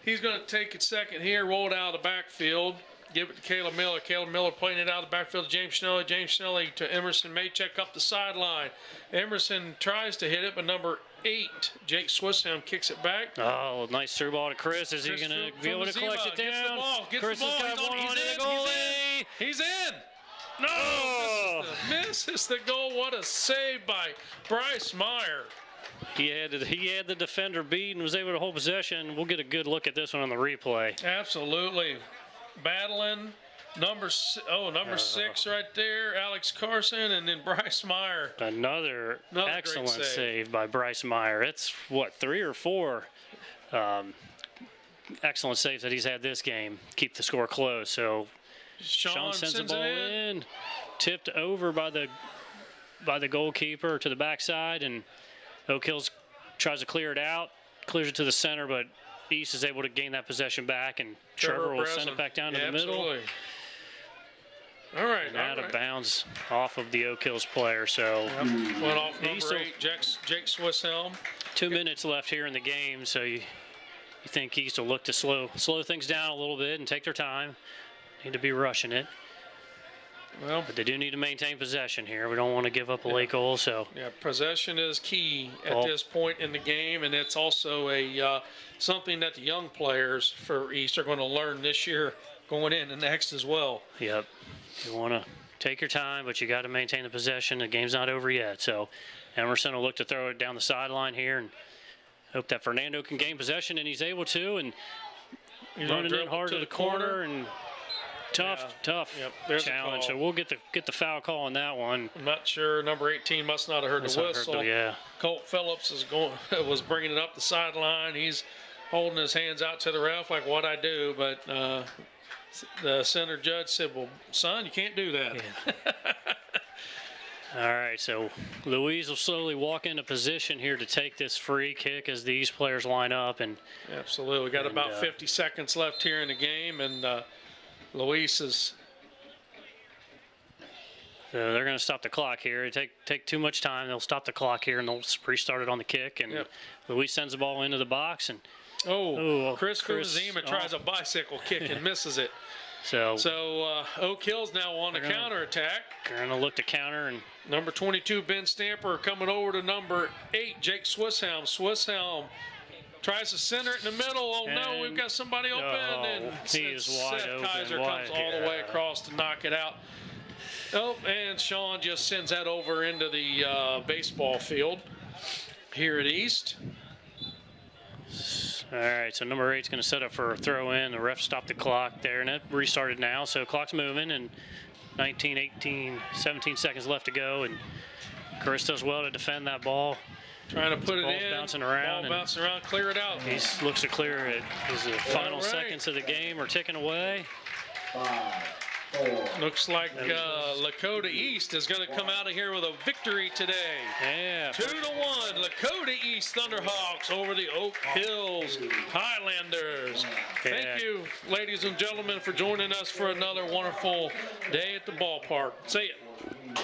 He's going to take it second here, roll it out of the backfield, give it to Caleb Miller. Caleb Miller playing it out of the backfield to James Snelly. James Snelly to Emerson Maycheck up the sideline. Emerson tries to hit it, but number 8, Jake Swisshelm, kicks it back. Oh, nice through ball to Chris. Is he going to be able to collect it down? Chris has got one on the goalie. He's in. No, misses the goal. What a save by Bryce Meyer. He had the defender beat and was able to hold possession. We'll get a good look at this one on the replay. Absolutely. Battling. Number 6 right there, Alex Carson, and then Bryce Meyer. Another excellent save by Bryce Meyer. It's, 3 or 4 excellent saves that he's had this game. Keep the score close. So Sean sends the ball in, tipped over by the goalkeeper to the backside, and Oak Hills tries to clear it out, clears it to the center, but East is able to gain that possession back, and Trevor will send it back down to the middle. Absolutely. All right. And out of bounds off of the Oak Hills player. So went off number 8, Jake Swisshelm. 2 minutes left here in the game, so you think East will look to slow things down a little bit and take their time. Need to be rushing it. Well, but they do need to maintain possession here. We don't want to give up a late goal. So yeah, possession is key at this point in the game, and it's also a something that the young players for East are going to learn this year going in the next as well. Yep. You want to take your time, but you got to maintain the possession. The game's not over yet. So Emerson will look to throw it down the sideline here and hope that Fernando can gain possession, and he's able to. And running in hard to the corner and tough There's challenge. So we'll get the foul call on that one. I'm not sure. Number 18 must not have heard the whistle. Colt Phillips was bringing it up the sideline. He's holding his hands out to the ref like, what I do, but the center judge said, well, son, you can't do that. Yeah. All right, so Louise will slowly walk into position here to take this free kick as these players line up. And absolutely. We got about 50 seconds left here in the game, and Luis is. So they're going to stop the clock here. Take too much time. They'll stop the clock here, and they'll restart it on the kick. And Luis sends the ball into the box. And Chris Kuzima tries a bicycle kick and misses it. So Oak Hill's now on the counterattack. They're going to look to counter. And number 22, Ben Stamper, coming over to number 8, Jake Swisshelm. Swisshelm tries to center it in the middle. Oh, no, we've got somebody open. And he is wide open. Kaiser comes all the way across to knock it out. Oh, and Sean just sends that over into the baseball field here at East. All right, so number 8's going to set up for a throw in. The ref stopped the clock there, and it restarted now. So clock's moving, and 19, 18, 17 seconds left to go. And Chris does well to defend that ball. Trying to put it in. Bouncing around. Ball bouncing around, clear it out. He looks to clear it. As the final seconds of the game are ticking away. 5, 4. Looks like Lakota East is going to come out of here with a victory today. Yeah. 2-1, Lakota East Thunderhawks over the Oak Hills Highlanders. Thank you, ladies and gentlemen, for joining us for another wonderful day at the ballpark. See ya.